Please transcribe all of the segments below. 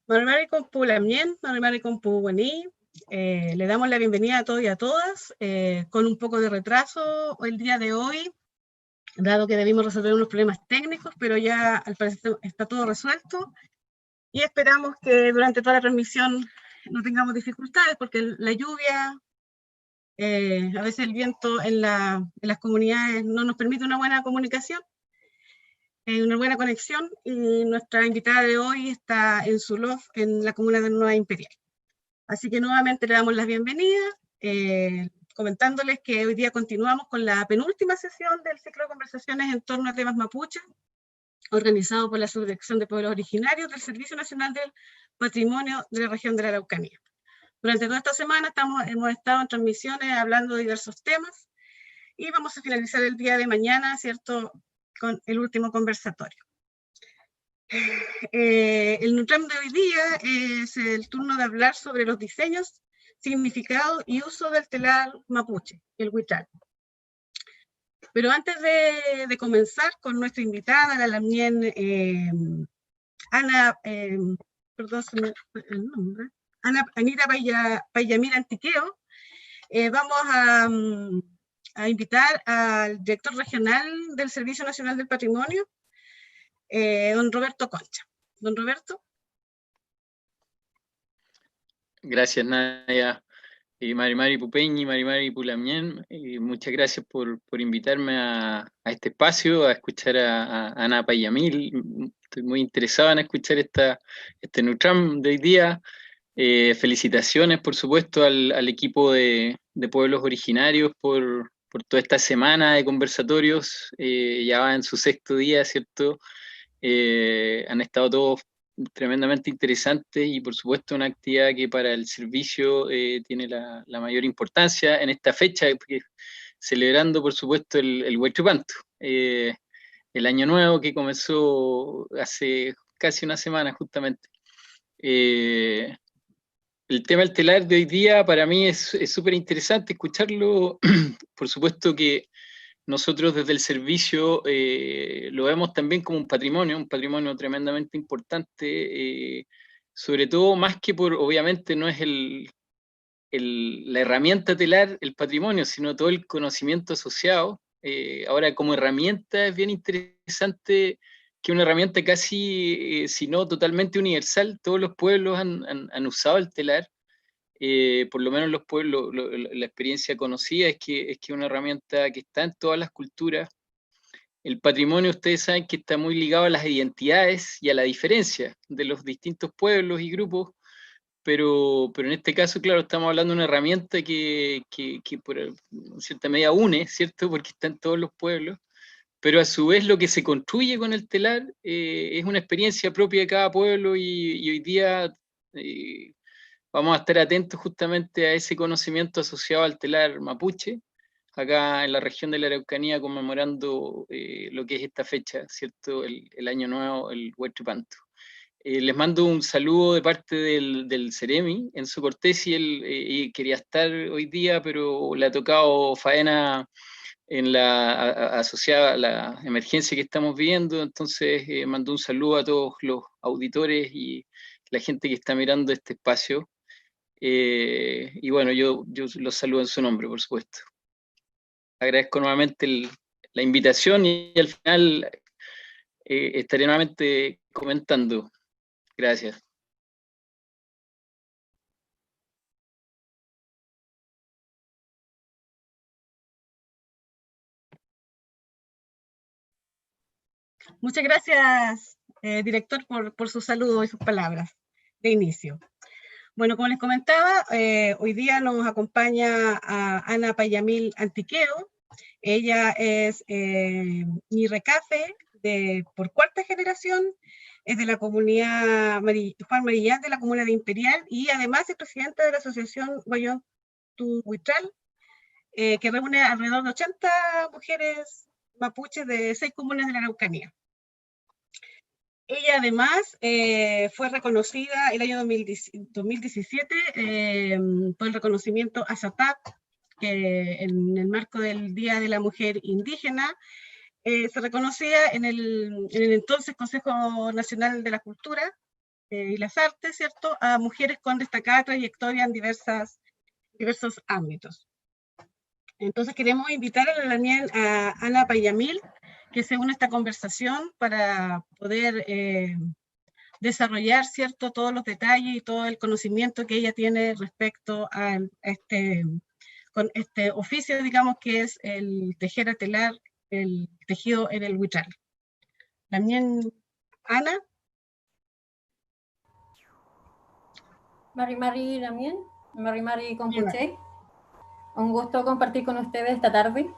Marimari Compu Lamien, Marimari Compu Guaní. Le damos la bienvenida a todos y a todas, con un poco de retraso el día de hoy, dado que debimos resolver unos problemas técnicos, pero ya al parecer está todo resuelto, y esperamos que durante toda la transmisión no tengamos dificultades, porque la lluvia, a veces el viento en las comunidades no nos permite una buena comunicación, una buena conexión, y nuestra invitada de hoy está en su loft en la comuna de Nueva Imperial. Así que nuevamente le damos la bienvenida, comentándoles que hoy día continuamos con la penúltima sesión del ciclo de conversaciones en torno a temas mapuche, organizado por la Subdirección de Pueblos Originarios del Servicio Nacional del Patrimonio de la región de la Araucanía. Durante toda esta semana hemos estado en transmisiones hablando de diversos temas, y vamos a finalizar el día de mañana, ¿cierto?, con el último conversatorio. El NUTRAM de hoy día es el turno de hablar sobre los diseños, significado y uso del telar mapuche, el huichal. Pero antes de comenzar con nuestra invitada, la Lamien Anita Payamir Antiqueo, vamos a invitar al director regional del Servicio Nacional del Patrimonio, don Roberto Concha. Don Roberto. Gracias, Nadia. Marimari Pupeñi, Marimari Pulamien, muchas gracias por invitarme a este espacio, a escuchar a Ana Payamil. Estoy muy interesado en escuchar este NUTRAM de hoy día. Felicitaciones, por supuesto, al equipo de pueblos originarios por toda esta semana de conversatorios. Ya va en su 6º día, ¿cierto? Han estado todos tremendamente interesantes y, por supuesto, una actividad que para el servicio tiene la mayor importancia en esta fecha, celebrando, por supuesto, el Huaychupantu, el año nuevo que comenzó hace casi una semana, justamente. El tema del telar de hoy día para mí es súper interesante escucharlo. Por supuesto que nosotros desde el servicio lo vemos también como un patrimonio tremendamente importante, sobre todo más que por, obviamente no es la herramienta telar el patrimonio, sino todo el conocimiento asociado. Ahora, como herramienta es bien interesante que una herramienta casi, si no totalmente universal. Todos los pueblos han usado el telar. Por lo menos los pueblos, la experiencia conocida es que es una herramienta que está en todas las culturas. El patrimonio, ustedes saben que está muy ligado a las identidades y a la diferencia de los distintos pueblos y grupos, pero en este caso, claro, estamos hablando de una herramienta que por cierta medida une, ¿cierto? Porque está en todos los pueblos, pero a su vez lo que se construye con el telar es una experiencia propia de cada pueblo, y hoy día vamos a estar atentos justamente a ese conocimiento asociado al telar mapuche, acá en la región de la Araucanía, conmemorando lo que es esta fecha, ¿cierto? El año nuevo, el Huaychupantu. Les mando un saludo de parte del Ceremi. Enzo Cortés, y él quería estar hoy día, pero le ha tocado faena asociada a la emergencia que estamos viviendo. Entonces mando un saludo a todos los auditores y la gente que está mirando este espacio. Y bueno, yo los saludo en su nombre, por supuesto. Agradezco nuevamente la invitación, y al final estaré nuevamente comentando. Gracias. Muchas gracias, director, por su saludo y sus palabras de inicio. Bueno, como les comentaba, hoy día nos acompaña a Ana Payamil Antiqueo. Ella es Ñirrecafe por 4ª generación, es de la comunidad Juan Marillán, de la comuna de Imperial, y además es presidenta de la asociación Huayontu Huichal, que reúne alrededor de 80 mujeres mapuches de 6 comunas de la Araucanía. Ella además fue reconocida el año 2017 por el reconocimiento ASATAC, que en el marco del Día de la Mujer Indígena se reconocía en el entonces Consejo Nacional de la Cultura, y las artes, ¿cierto?, a mujeres con destacada trayectoria en diversos ámbitos. Entonces queremos invitar a a Ana Payamil, que se une a esta conversación para poder desarrollar, ¿cierto?, todos los detalles y todo el conocimiento que ella tiene respecto a con este oficio, digamos, que es el tejer a telar el tejido en el huichal. También, Ana. Mari también, Mari Compuche. Un gusto compartir con ustedes esta tarde.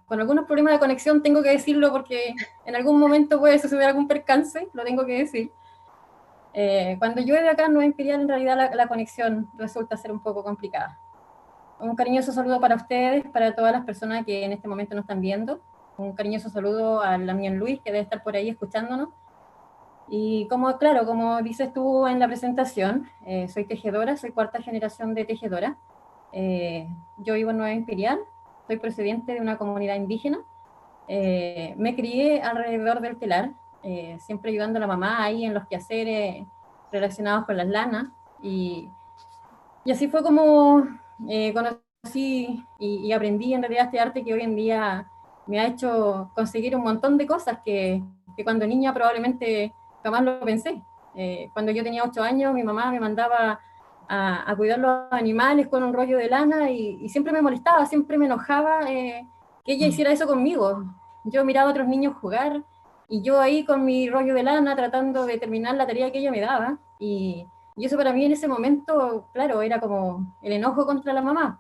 Con algunos problemas de conexión, tengo que decirlo porque en algún momento puede suceder algún percance, lo tengo que decir. Cuando llueve acá no Imperial, en realidad la conexión resulta ser un poco complicada. Un cariñoso saludo para ustedes, para todas las personas que en este momento nos están viendo. Un cariñoso saludo a Damián Luis, que debe estar por ahí escuchándonos. Y claro, como dices tú en la presentación, soy tejedora, soy cuarta generación de tejedora. Yo vivo en Nueva Imperial, soy procedente de una comunidad indígena. Me crié alrededor del telar, siempre ayudando a la mamá ahí en los quehaceres relacionados con las lanas. Y así fue como conocí y aprendí en realidad este arte que hoy en día me ha hecho conseguir un montón de cosas que cuando niña probablemente jamás lo pensé. Cuando yo tenía 8 años, mi mamá me mandaba a cuidar los animales con un rollo de lana y siempre me molestaba, siempre me enojaba que ella hiciera eso conmigo. Yo miraba a otros niños jugar y yo ahí con mi rollo de lana tratando de terminar la tarea que ella me daba y eso para mí en ese momento, claro, era como el enojo contra la mamá.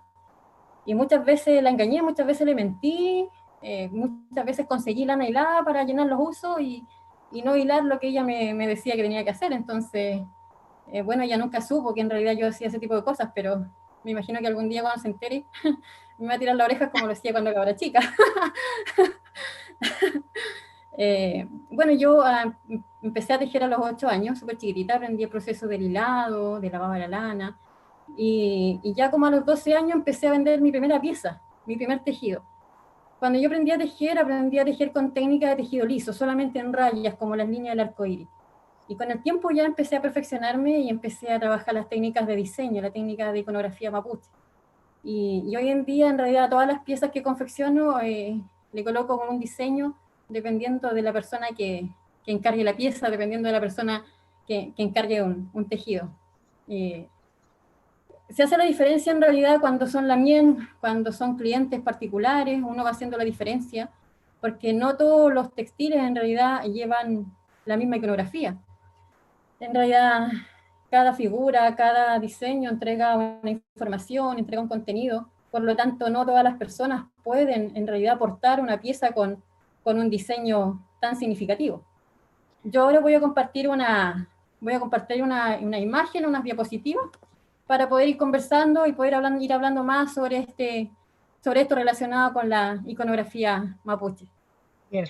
Y muchas veces la engañé, muchas veces le mentí, muchas veces conseguí lana hilada para llenar los usos y no hilar lo que ella me decía que tenía que hacer. Entonces, bueno, ella nunca supo que en realidad yo hacía ese tipo de cosas, pero me imagino que algún día cuando se entere me va a tirar la oreja como lo hacía cuando era chica. Bueno, yo empecé a tejer a los 8 años, súper chiquitita, aprendí el proceso del hilado, de lavado de la lana, y ya como a los 12 años empecé a vender mi primera pieza, mi primer tejido. Cuando yo aprendí a tejer con técnica de tejido liso, solamente en rayas, como las líneas del arco iris. Y con el tiempo ya empecé a perfeccionarme y empecé a trabajar las técnicas de diseño, la técnica de iconografía mapuche. Y hoy en día, en realidad, todas las piezas que confecciono le coloco con un diseño dependiendo de la persona que encargue la pieza, dependiendo de la persona que encargue un tejido. Se hace la diferencia en realidad cuando son lamien, cuando son clientes particulares, uno va haciendo la diferencia, porque no todos los textiles en realidad llevan la misma iconografía. En realidad, cada figura, cada diseño entrega una información, entrega un contenido, por lo tanto no todas las personas pueden en realidad aportar una pieza con un diseño tan significativo. Yo ahora voy a compartir una imagen, unas diapositivas, para poder ir conversando y poder ir hablando más sobre esto relacionado con la iconografía mapuche. Bien.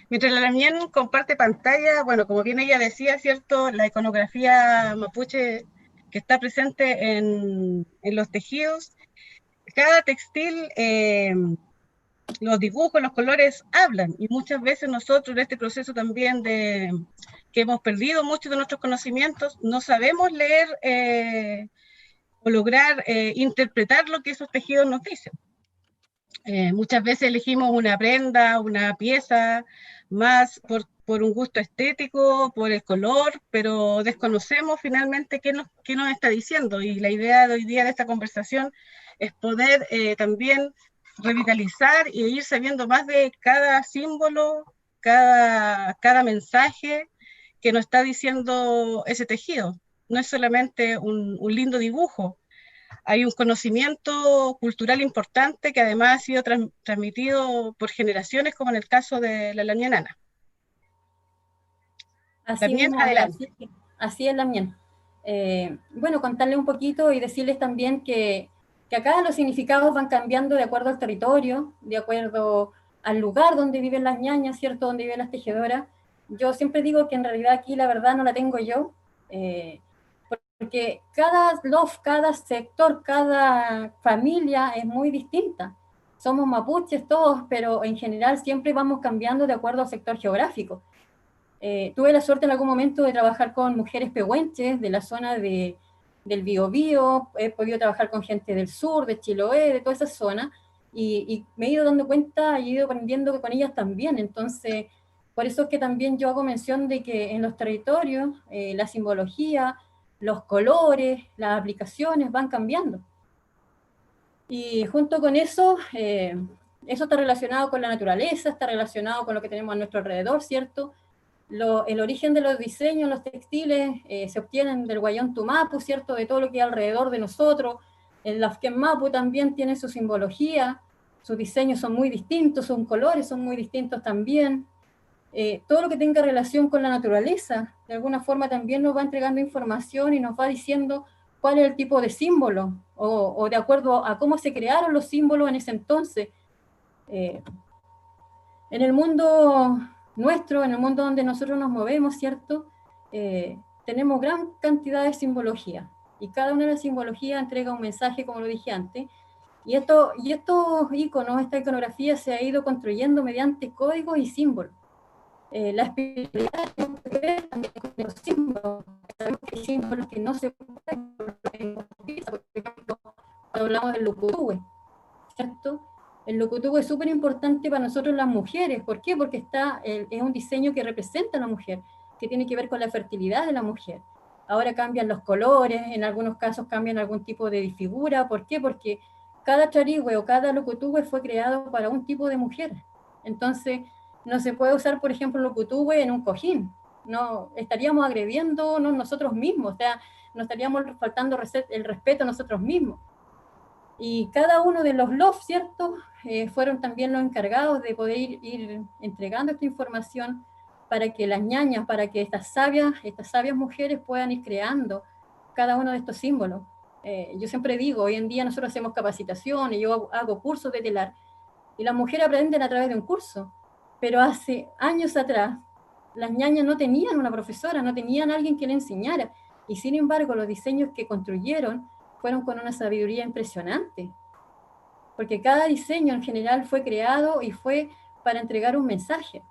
Mientras la Damián comparte pantalla, bueno, como bien ella decía, ¿cierto? La iconografía mapuche que está presente en los tejidos, cada textil, los dibujos, los colores hablan, y muchas veces nosotros en este proceso también que hemos perdido muchos de nuestros conocimientos, no sabemos leer o lograr interpretar lo que esos tejidos nos dicen. Muchas veces elegimos una prenda, una pieza, más por un gusto estético, por el color, pero desconocemos finalmente qué nos está diciendo. Y la idea de hoy día de esta conversación es poder también revitalizar e ir sabiendo más de cada símbolo, cada mensaje que nos está diciendo ese tejido. No es solamente un lindo dibujo, hay un conocimiento cultural importante que además ha sido transmitido por generaciones, como en el caso de la Lamián Ana. Así mismo, adelante. Así es, Lamián. Bueno, contarles un poquito y decirles también que acá los significados van cambiando de acuerdo al territorio, de acuerdo al lugar donde viven las ñañas, ¿cierto? Donde viven las tejedoras. Yo siempre digo que en realidad aquí la verdad no la tengo yo, porque cada loft, cada sector, cada familia es muy distinta. Somos mapuches todos, pero en general siempre vamos cambiando de acuerdo al sector geográfico. Tuve la suerte en algún momento de trabajar con mujeres pehuenches de la zona del Biobío, he podido trabajar con gente del sur, de Chiloé, de toda esa zona, y me he ido dando cuenta y he ido aprendiendo con ellas también. Entonces, por eso es que también yo hago mención de que en los territorios la simbología, los colores, las aplicaciones van cambiando. Y junto con eso, eso está relacionado con la naturaleza, está relacionado con lo que tenemos a nuestro alrededor, ¿cierto? El origen de los diseños, los textiles, se obtienen del Guayón Tumapu, ¿cierto? De todo lo que hay alrededor de nosotros. El Lafken Mapu también tiene su simbología, sus diseños son muy distintos, sus colores son muy distintos también. Todo lo que tenga relación con la naturaleza, de alguna forma también nos va entregando información y nos va diciendo cuál es el tipo de símbolo, o de acuerdo a cómo se crearon los símbolos en ese entonces. En el mundo nuestro, en el mundo donde nosotros nos movemos, ¿cierto? Tenemos gran cantidad de simbología, y cada una de las simbologías entrega un mensaje, como lo dije antes, y estos iconos, esta iconografía se ha ido construyendo mediante códigos y símbolos. La espiritualidad tiene que ver también con los símbolos. Sabemos que hay símbolos que no se pueden, por ejemplo, cuando hablamos del Lukutúe, ¿cierto? El Lukutúe es súper importante para nosotros las mujeres. ¿Por qué? Porque es un diseño que representa a la mujer, que tiene que ver con la fertilidad de la mujer. Ahora cambian los colores, en algunos casos cambian algún tipo de figura. ¿Por qué? Porque cada charigüe o cada Lukutúe fue creado para un tipo de mujer. Entonces, no se puede usar, por ejemplo, el Lukutúe en un cojín. No, estaríamos agrediéndonos nosotros mismos, o sea, nos estaríamos faltando el respeto a nosotros mismos. Y cada uno de los LOF, ¿cierto? Fueron también los encargados de poder ir entregando esta información para que las ñañas, para que estas sabias mujeres puedan ir creando cada uno de estos símbolos. Yo siempre digo, hoy en día nosotros hacemos capacitaciones, yo hago cursos de telar, y las mujeres aprenden a través de un curso, pero hace años atrás las ñañas no tenían una profesora, no tenían alguien que le enseñara, y sin embargo los diseños que construyeron fueron con una sabiduría impresionante, porque cada diseño en general fue creado y fue para entregar un mensaje.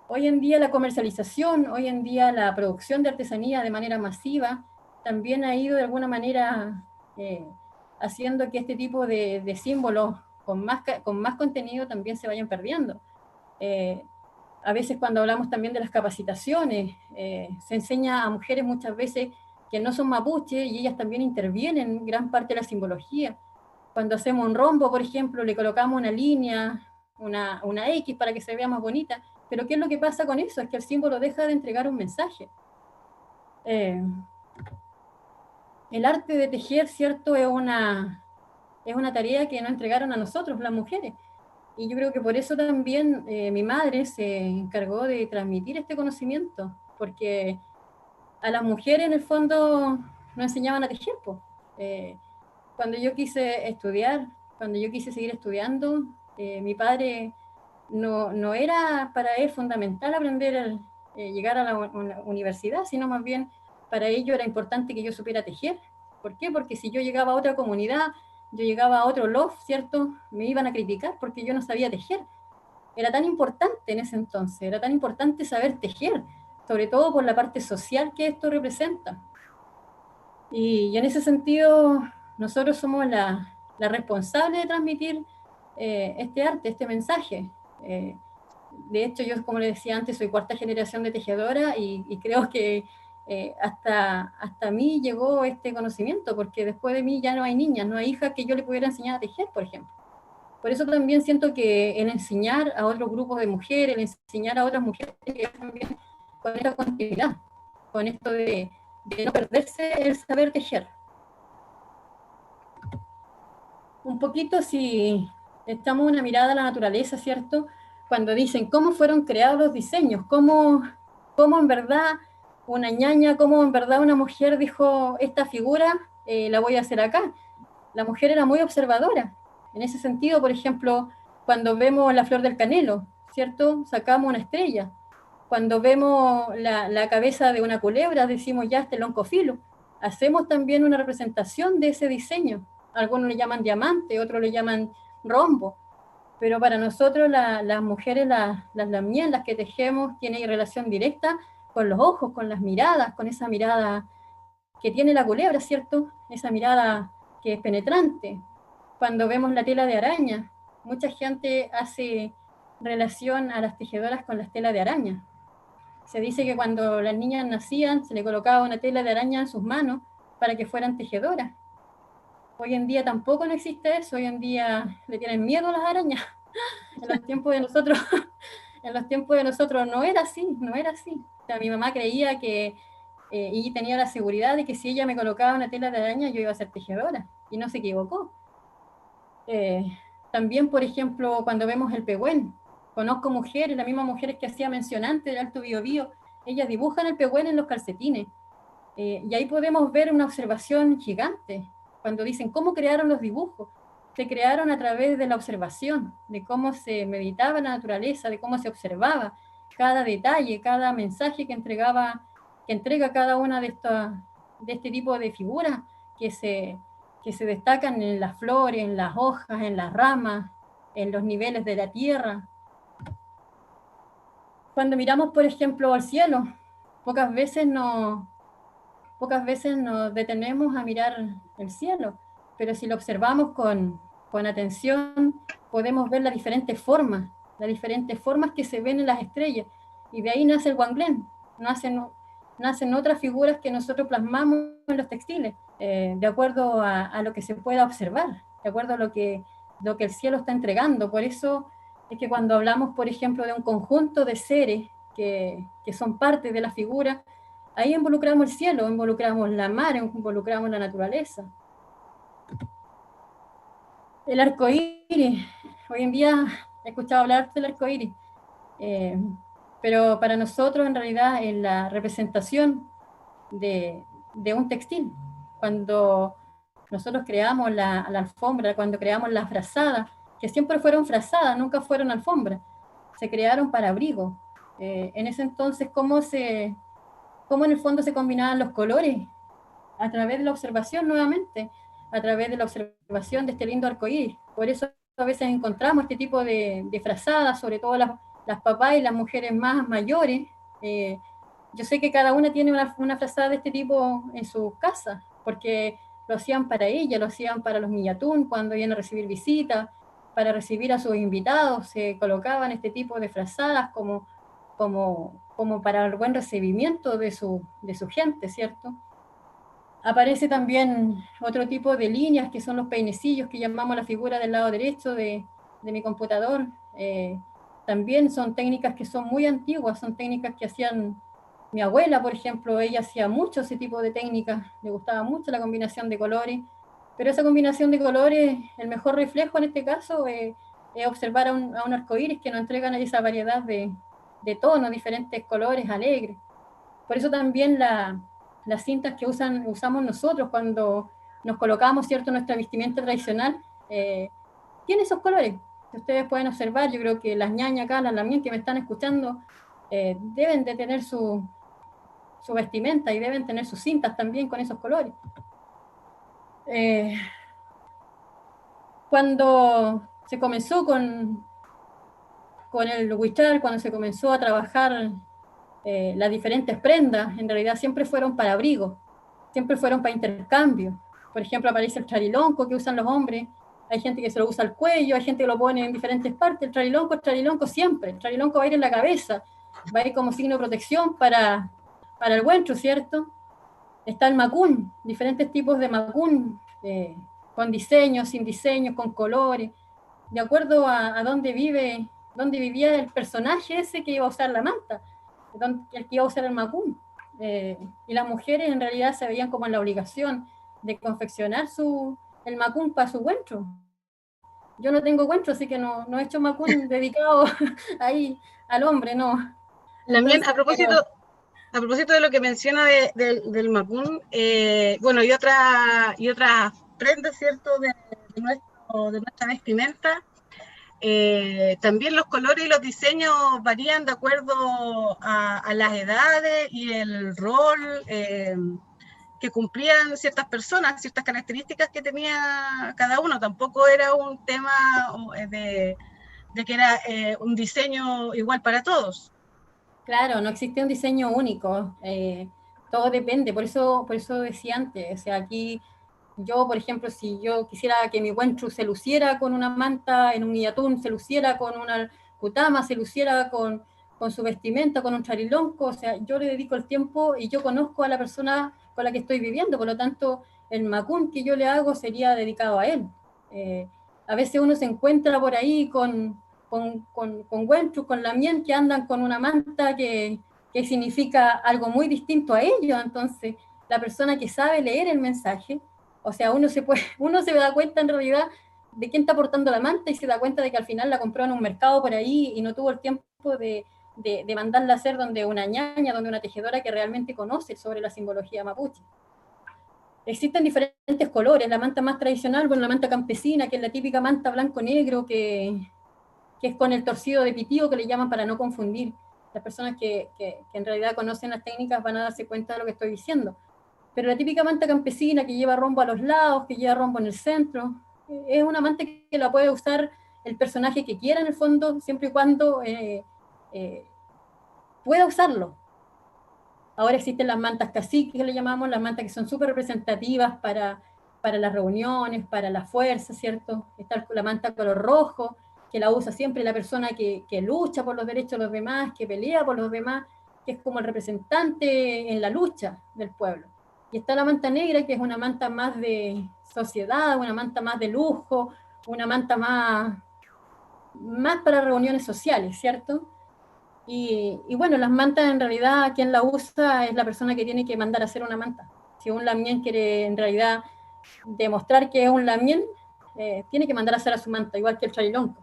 Hoy en día la comercialización, hoy en día la producción de artesanía de manera masiva, también ha ido de alguna manera haciendo que este tipo de símbolos con más contenido también se vayan perdiendo. A veces cuando hablamos también de las capacitaciones, se enseña a mujeres muchas veces que no son mapuche, y ellas también intervienen en gran parte de la simbología. Cuando hacemos un rombo, por ejemplo, le colocamos una línea, una X para que se vea más bonita, pero ¿qué es lo que pasa con eso? Es que el símbolo deja de entregar un mensaje. El arte de tejer, ¿cierto? Es una tarea que nos entregaron a nosotros, las mujeres. Y yo creo que por eso también mi madre se encargó de transmitir este conocimiento, porque a las mujeres en el fondo nos enseñaban a tejer. Cuando yo quise estudiar, cuando yo quise seguir estudiando, mi padre no era para él fundamental aprender llegar a la universidad, sino más bien para ello era importante que yo supiera tejer. ¿Por qué? Porque si yo llegaba a otra comunidad, yo llegaba a otro loft, ¿cierto? Me iban a criticar porque yo no sabía tejer. Era tan importante en ese entonces, era tan importante saber tejer, sobre todo por la parte social que esto representa. Y en ese sentido, nosotros somos la responsable de transmitir este arte, este mensaje. De hecho, yo, como les decía antes, soy cuarta generación de tejedora, y creo que hasta mí llegó este conocimiento, porque después de mí ya no hay niñas, no hay hijas que yo le pudiera enseñar a tejer, por ejemplo. Por eso también siento que el enseñar a otros grupos de mujeres, el enseñar a otras mujeres, también con esta continuidad, con esto de no perderse el saber tejer. Un poquito, si echamos una mirada a la naturaleza, ¿cierto? Cuando dicen cómo fueron creados los diseños, cómo en verdad una ñaña, cómo en verdad una mujer dijo, esta figura la voy a hacer acá. La mujer era muy observadora. En ese sentido, por ejemplo, cuando vemos la flor del canelo, ¿cierto? Sacamos una estrella. Cuando vemos la cabeza de una culebra, decimos ya este loncofilo. Hacemos también una representación de ese diseño. Algunos le llaman diamante, otros le llaman rombo. pero para nosotros las mujeres, las lamien, las que tejemos, tienen relación directa con los ojos, con las miradas, con esa mirada que tiene la culebra, ¿cierto? Esa mirada que es penetrante. Cuando vemos la tela de araña, mucha gente hace relación a las tejedoras con las telas de araña. Se dice que cuando las niñas nacían se le colocaba una tela de araña en sus manos para que fueran tejedoras. Hoy en día tampoco no existe eso, hoy en día le tienen miedo a las arañas. En los tiempos de nosotros, en los tiempos de nosotros no era así, no era así. O sea, mi mamá creía que, y tenía la seguridad de que si ella me colocaba una tela de araña yo iba a ser tejedora, y no se equivocó. También, por ejemplo, cuando vemos el pehuen, conozco mujeres, las mismas mujeres que hacía mencionante del Alto Biobío, ellas dibujan el pehuen en los calcetines, y ahí podemos ver una observación gigante, cuando dicen cómo crearon los dibujos. Se crearon a través de la observación, de cómo se meditaba la naturaleza, de cómo se observaba cada detalle, cada mensaje que entrega cada una de este tipo de figuras que se destacan en las flores, en las hojas, en las ramas, en los niveles de la tierra. Cuando miramos, por ejemplo, al cielo, pocas veces nos detenemos a mirar el cielo, pero si lo observamos con atención, podemos ver las diferentes formas que se ven en las estrellas, y de ahí nace el guanglén, nacen otras figuras que nosotros plasmamos en los textiles, de acuerdo a lo que se pueda observar, de acuerdo a lo que el cielo está entregando. Por eso es que cuando hablamos, por ejemplo, de un conjunto de seres que son parte de la figura, ahí involucramos el cielo, involucramos la mar, involucramos la naturaleza. El arco iris, hoy en día he escuchado hablar del arco iris, pero para nosotros en realidad es la representación de un textil. Cuando nosotros creamos la alfombra, cuando creamos las frazadas, que siempre fueron frazadas, nunca fueron alfombras, se crearon para abrigo. En ese entonces, ¿cómo en el fondo se combinaban los colores? A través de la observación nuevamente, a través de la observación de este lindo arcoíris. Por eso a veces encontramos este tipo de frazadas, sobre todo las papás y las mujeres más mayores. Yo sé que cada una tiene una frazada de este tipo en su casa, porque lo hacían para ella, lo hacían para los Millatún cuando iban a recibir visitas, para recibir a sus invitados, se colocaban este tipo de frazadas como para el buen recibimiento de su gente, ¿cierto? Aparece también otro tipo de líneas, que son los peinecillos, que llamamos la figura del lado derecho de mi computador. También son técnicas que son muy antiguas, son técnicas que hacían mi abuela, por ejemplo. Ella hacía mucho ese tipo de técnicas, le gustaba mucho la combinación de colores, pero esa combinación de colores, el mejor reflejo en este caso es observar a un arcoíris que nos entregan esa variedad de tonos, diferentes colores alegres. Por eso también las cintas que usamos nosotros cuando nos colocamos, ¿cierto?, nuestra vestimenta tradicional, tiene esos colores. Si ustedes pueden observar, yo creo que las ñañas acá, las lamien que me están escuchando, deben de tener su vestimenta y deben tener sus cintas también con esos colores. Cuando se comenzó con el huichal, cuando se comenzó a trabajar las diferentes prendas, en realidad siempre fueron para abrigo, siempre fueron para intercambio. Por ejemplo, aparece el charilonco que usan los hombres, hay gente que se lo usa al cuello, hay gente que lo pone en diferentes partes. El charilonco siempre, el charilonco va a ir en la cabeza, va a ir como signo de protección para el huencho, ¿cierto? Está el macún, diferentes tipos de macún, con diseños, sin diseños, con colores, de acuerdo a dónde vivía el personaje ese que iba a usar la manta, el que iba a usar el macún. Y las mujeres en realidad se veían como en la obligación de confeccionar el macún para su huencho. Yo no tengo huencho, así que no he hecho macún dedicado ahí al hombre, no. También, a propósito de lo que menciona del macún, bueno, y otras prendas, ¿cierto?, de nuestra vestimenta. También los colores y los diseños varían de acuerdo a las edades y el rol que cumplían ciertas personas, ciertas características que tenía cada uno. Tampoco era un tema de que era un diseño igual para todos. Claro, no existe un diseño único, todo depende, por eso decía antes, o sea, aquí yo, por ejemplo, si yo quisiera que mi Wenchu se luciera con una manta en un Iyatún, se luciera con una Kutama, se luciera con su vestimenta, con un charilonco, o sea, yo le dedico el tiempo y yo conozco a la persona con la que estoy viviendo, por lo tanto, el Makun que yo le hago sería dedicado a él. A veces uno se encuentra por ahí con Wenchu, con Lamien, que andan con una manta que significa algo muy distinto a ellos, entonces la persona que sabe leer el mensaje, o sea, uno se da cuenta en realidad de quién está portando la manta y se da cuenta de que al final la compró en un mercado por ahí y no tuvo el tiempo de mandarla a hacer donde una ñaña, donde una tejedora que realmente conoce sobre la simbología mapuche. Existen diferentes colores, la manta más tradicional, bueno, la manta campesina, que es la típica manta blanco-negro, que es con el torcido de pitío, que le llaman para no confundir. Las personas que en realidad conocen las técnicas van a darse cuenta de lo que estoy diciendo. Pero la típica manta campesina que lleva rombo a los lados, que lleva rombo en el centro, es una manta que la puede usar el personaje que quiera en el fondo, siempre y cuando pueda usarlo. Ahora existen las mantas caciques, que le llamamos, las mantas que son súper representativas para las reuniones, para la fuerza, ¿cierto? Está la manta color rojo, que la usa siempre la persona que lucha por los derechos de los demás, que pelea por los demás, que es como el representante en la lucha del pueblo. Y está la manta negra, que es una manta más de sociedad, una manta más de lujo, una manta más para reuniones sociales, ¿cierto? Y bueno, las mantas en realidad quien la usa es la persona que tiene que mandar a hacer una manta. Si un lamien quiere en realidad demostrar que es un lamien, tiene que mandar a hacer a su manta, igual que el charilonco.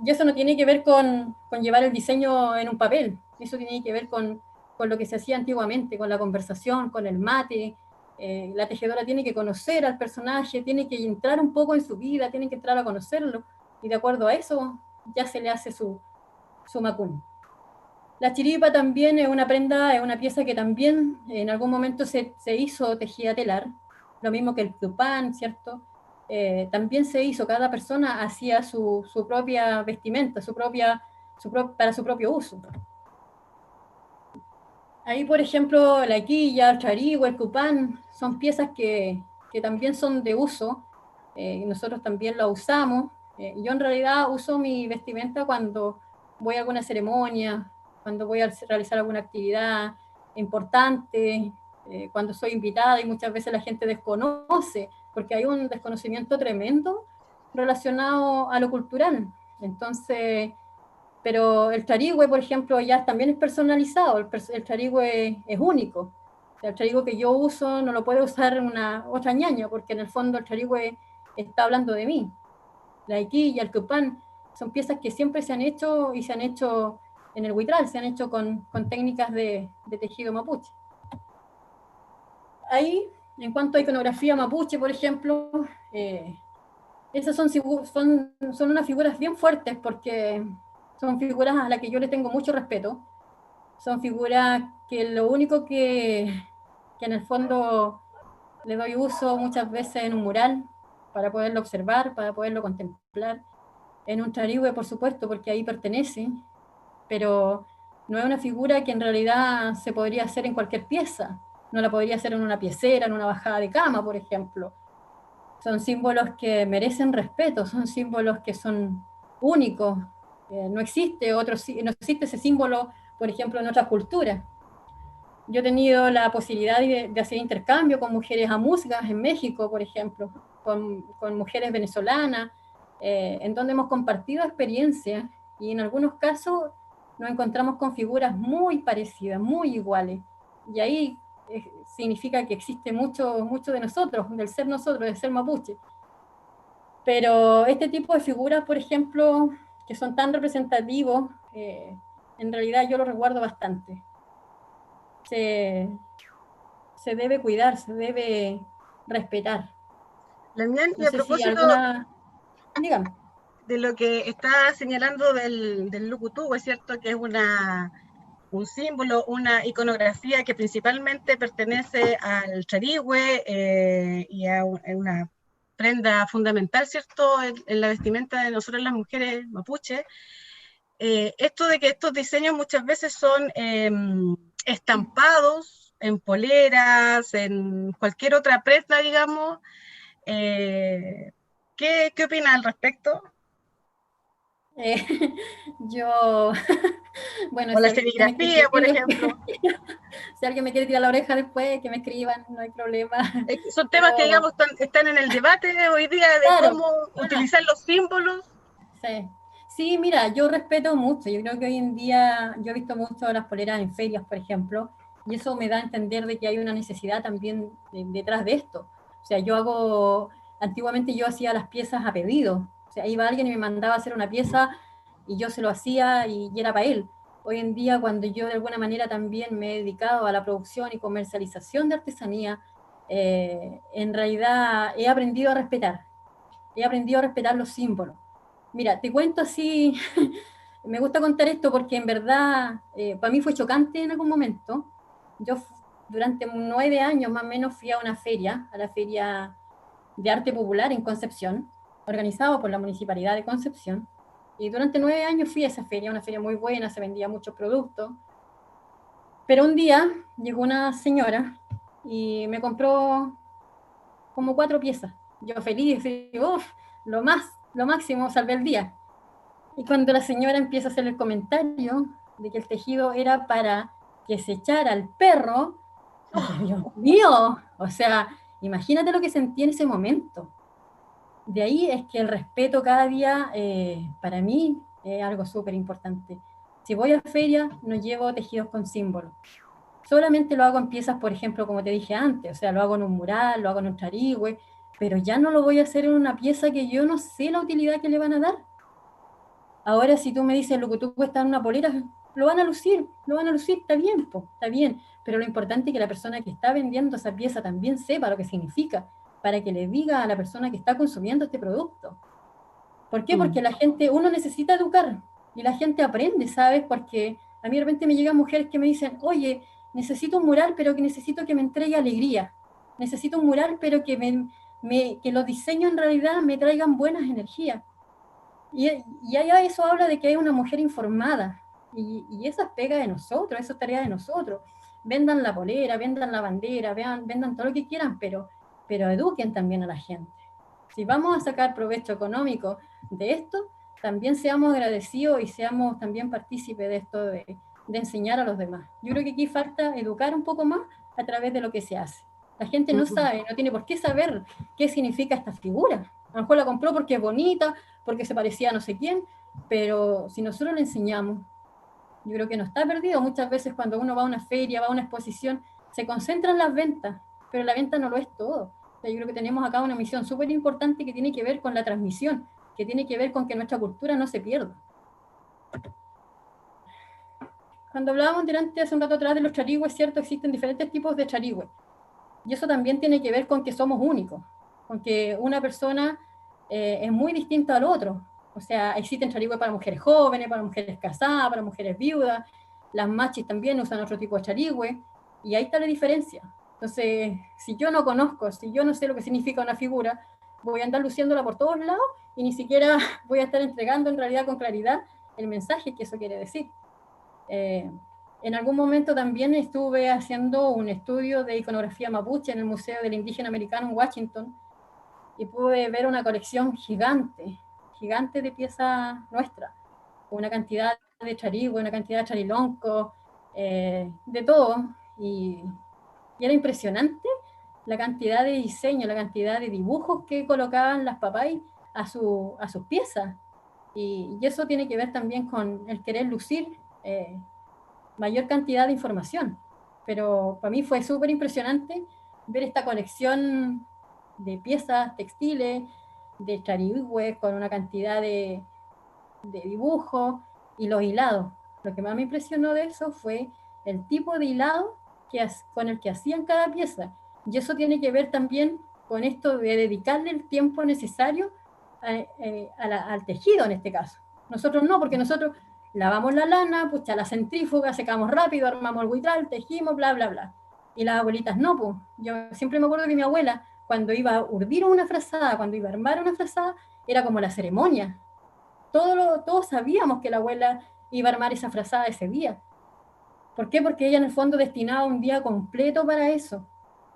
Y eso no tiene que ver con llevar el diseño en un papel, eso tiene que ver con lo que se hacía antiguamente, con la conversación, con el mate. La tejedora tiene que conocer al personaje, tiene que entrar un poco en su vida, tiene que entrar a conocerlo, y de acuerdo a eso ya se le hace su macún. La chiripa también es una prenda, es una pieza que también en algún momento se hizo tejida telar, lo mismo que el tupán, ¿cierto? También se hizo, cada persona hacía su propia vestimenta, para su propio uso. Ahí, por ejemplo, la quilla, el charigüe, el cupán, son piezas que también son de uso, nosotros también la usamos. Yo en realidad uso mi vestimenta cuando voy a alguna ceremonia, cuando voy a realizar alguna actividad importante, cuando soy invitada y muchas veces la gente desconoce, porque hay un desconocimiento tremendo relacionado a lo cultural. Entonces, pero el charigüe, por ejemplo, ya también es personalizado, el charigüe es único. O sea, el charigüe que yo uso no lo puede usar otra ñaña, porque en el fondo el charigüe está hablando de mí. La iquilla, el cupán, son piezas que siempre se han hecho y se han hecho en el huitral, se han hecho con técnicas de tejido mapuche. Ahí, en cuanto a iconografía mapuche, por ejemplo, esas son unas figuras bien fuertes porque son figuras a las que yo le tengo mucho respeto. Son figuras que lo único que en el fondo le doy uso muchas veces en un mural para poderlo observar, para poderlo contemplar. En un charigüe, por supuesto, porque ahí pertenece, pero no es una figura que en realidad se podría hacer en cualquier pieza. No la podría hacer en una piecera, en una bajada de cama, por ejemplo. Son símbolos que merecen respeto, son símbolos que son únicos. No existe ese símbolo, por ejemplo, en otras culturas. Yo he tenido la posibilidad de hacer intercambio con mujeres amuzgas en México, por ejemplo, con mujeres venezolanas, en donde hemos compartido experiencias y en algunos casos nos encontramos con figuras muy parecidas, muy iguales. Y ahí significa que existe mucho de nosotros, del ser mapuche. Pero este tipo de figuras, por ejemplo, que son tan representativos, en realidad yo lo resguardo bastante. Se debe cuidar, se debe respetar. Lamien, No y a sé si propósito dígame. de lo que está señalando del Lukutu, es cierto que es un símbolo, una iconografía que principalmente pertenece al charigüe y a una prenda fundamental, ¿cierto?, en la vestimenta de nosotros las mujeres mapuches. Esto de que estos diseños muchas veces son estampados en poleras, en cualquier otra prenda, digamos. ¿Qué opina al respecto? Yo, bueno, O si la alguien me quiere serigrafía, por decir ejemplo. si alguien me quiere tirar la oreja después, que me escriban, no hay problema. Son temas que, Pero, digamos, están en el debate hoy día de claro, cómo utilizar los símbolos. sí. Sí, mira, yo respeto mucho. Yo creo que hoy en día, yo he visto mucho las poleras en ferias, por ejemplo, y eso me da a entender de que hay una necesidad también detrás de esto. O sea, antiguamente yo hacía las piezas a pedido. O sea, iba alguien y me mandaba a hacer una pieza y yo se lo hacía y era para él. Hoy en día, cuando yo de alguna manera también me he dedicado a la producción y comercialización de artesanía, en realidad he aprendido a respetar. He aprendido a respetar los símbolos. Mira, te cuento así, me gusta contar esto porque en verdad para mí fue chocante en algún momento. Yo durante 9 años más o menos fui a una feria, a la Feria de Arte Popular en Concepción, organizado por la Municipalidad de Concepción. Y durante 9 años fui a esa feria, una feria muy buena, se vendía muchos productos. Pero un día llegó una señora y me compró como 4 piezas. Yo feliz, uff, lo máximo, salvé el día. Y cuando la señora empieza a hacer el comentario de que el tejido era para que se echara al perro, Dios mío, o sea, imagínate lo que sentí en ese momento. De ahí es que el respeto cada día, para mí, es algo súper importante. Si voy a feria, no llevo tejidos con símbolos. Solamente lo hago en piezas, por ejemplo, como te dije antes, o sea, lo hago en un mural, lo hago en un charigüe, pero ya no lo voy a hacer en una pieza que yo no sé la utilidad que le van a dar. Ahora, si tú me dices lo que tú cuesta en una polera, lo van a lucir, está bien, po, está bien, pero lo importante es que la persona que está vendiendo esa pieza también sepa lo que significa, para que le diga a la persona que está consumiendo este producto. ¿Por qué? Porque la gente, uno necesita educar, y la gente aprende, ¿sabes? Porque a mí de repente me llegan mujeres que me dicen, oye, necesito un mural, pero que necesito que me entregue alegría. Necesito un mural, pero que, que los diseños en realidad me traigan buenas energías. Y allá eso habla de que hay una mujer informada, y esa es pega de nosotros, eso es tarea de nosotros. Vendan la polera, vendan la bandera, vendan todo lo que quieran, pero eduquen también a la gente. Si vamos a sacar provecho económico de esto, también seamos agradecidos y seamos también partícipes de esto de enseñar a los demás. Yo creo que aquí falta educar un poco más a través de lo que se hace. La gente no sabe, no tiene por qué saber qué significa esta figura. A lo mejor la compró porque es bonita, porque se parecía a no sé quién, pero si nosotros le enseñamos, yo creo que no está perdido. Muchas veces cuando uno va a una feria, va a una exposición, se concentran en las ventas, pero la venta no lo es todo. O sea, yo creo que tenemos acá una misión súper importante que tiene que ver con la transmisión, que tiene que ver con que nuestra cultura no se pierda. Cuando hablábamos hace un rato atrás de los charigües, es cierto, existen diferentes tipos de charigües. Y eso también tiene que ver con que somos únicos, con que una persona es muy distinta al otro. O sea, existen charigües para mujeres jóvenes, para mujeres casadas, para mujeres viudas. Las machis también usan otro tipo de charigüe. Y ahí está la diferencia. Entonces, si yo no conozco, si yo no sé lo que significa una figura, voy a andar luciéndola por todos lados y ni siquiera voy a estar entregando en realidad con claridad el mensaje que eso quiere decir. En algún momento también estuve haciendo un estudio de iconografía mapuche en el Museo del Indígena Americano en Washington y pude ver una colección gigante de piezas nuestras, una cantidad de charigüe, una cantidad de charilonco, de todo, y era impresionante la cantidad de diseño, la cantidad de dibujos que colocaban las papás a sus piezas, y eso tiene que ver también con el querer lucir mayor cantidad de información. Pero para mí fue súper impresionante ver esta colección de piezas textiles, de charigües, con una cantidad de dibujos y los hilados. Lo que más me impresionó de eso fue el tipo de hilado con el que hacían cada pieza. Y eso tiene que ver también con esto de dedicarle el tiempo necesario al tejido en este caso. Nosotros no, porque nosotros lavamos la lana, pucha, la centrífuga, secamos rápido, armamos el huitral, tejimos, bla, bla, bla. Y las abuelitas no, pues. Yo siempre me acuerdo que mi abuela cuando iba a urdir una frazada, cuando iba a armar una frazada, era como la ceremonia. Todos sabíamos que la abuela iba a armar esa frazada ese día. ¿Por qué? Porque ella en el fondo destinaba un día completo para eso.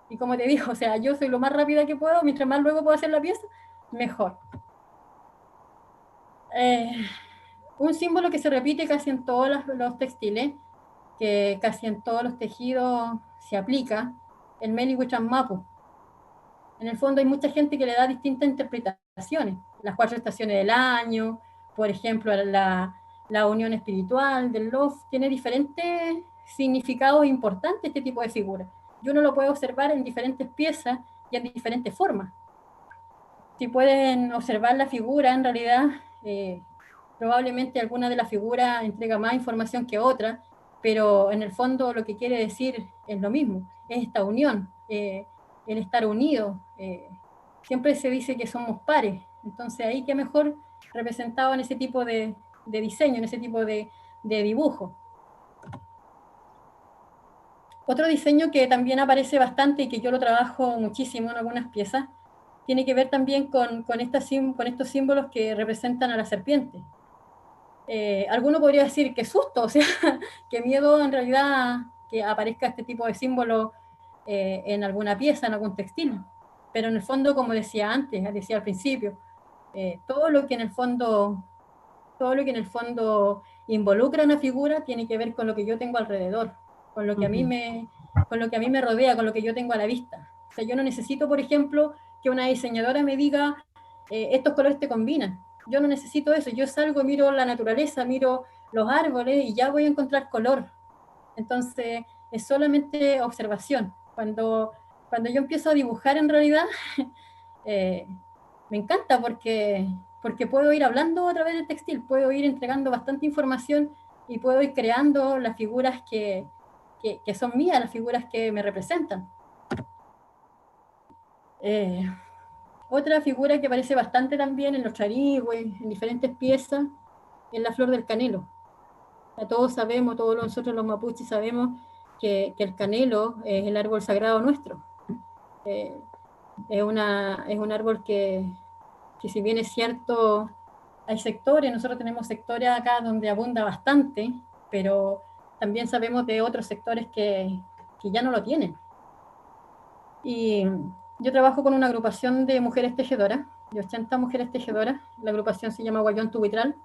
Y como te digo, o sea, yo soy lo más rápida que puedo, mientras más luego puedo hacer la pieza, mejor. Un símbolo que se repite casi en todos los textiles, que casi en todos los tejidos se aplica, el Meli Wichan Mapu. En el fondo hay mucha gente que le da distintas interpretaciones. Las 4 estaciones del año, por ejemplo, la unión espiritual del Love, tiene diferentes significados importantes este tipo de figuras. Y uno lo puede observar en diferentes piezas y en diferentes formas. Si pueden observar la figura, en realidad, probablemente alguna de las figuras entrega más información que otra, pero en el fondo lo que quiere decir es lo mismo, es esta unión, el estar unidos. Siempre se dice que somos pares, entonces ahí qué mejor representado en ese tipo de diseño, en ese tipo de dibujo. Otro diseño que también aparece bastante y que yo lo trabajo muchísimo en algunas piezas, tiene que ver también con estos símbolos que representan a la serpiente. Alguno podría decir que susto, o sea, que miedo en realidad que aparezca este tipo de símbolo en alguna pieza, en algún textil. Pero en el fondo, como decía antes, decía al principio, todo lo que en el fondo involucra una figura tiene que ver con lo que yo tengo alrededor, con lo que a mí me rodea, con lo que yo tengo a la vista. O sea, yo no necesito, por ejemplo, que una diseñadora me diga estos colores te combinan. Yo no necesito eso, yo salgo, miro la naturaleza, miro los árboles y ya voy a encontrar color. Entonces, es solamente observación. Cuando yo empiezo a dibujar en realidad, me encanta porque puedo ir hablando a través del textil, puedo ir entregando bastante información y puedo ir creando las figuras que son mías, las figuras que me representan. Otra figura que aparece bastante también en los charigües, en diferentes piezas, es la flor del canelo. Ya todos sabemos, todos nosotros los mapuches sabemos que el canelo es el árbol sagrado nuestro. Es un árbol que si bien es cierto, hay sectores, nosotros tenemos sectores acá donde abunda bastante, pero también sabemos de otros sectores que ya no lo tienen. Y yo trabajo con una agrupación de mujeres tejedoras, de 80 mujeres tejedoras. La agrupación se llama Guayón Tubitral.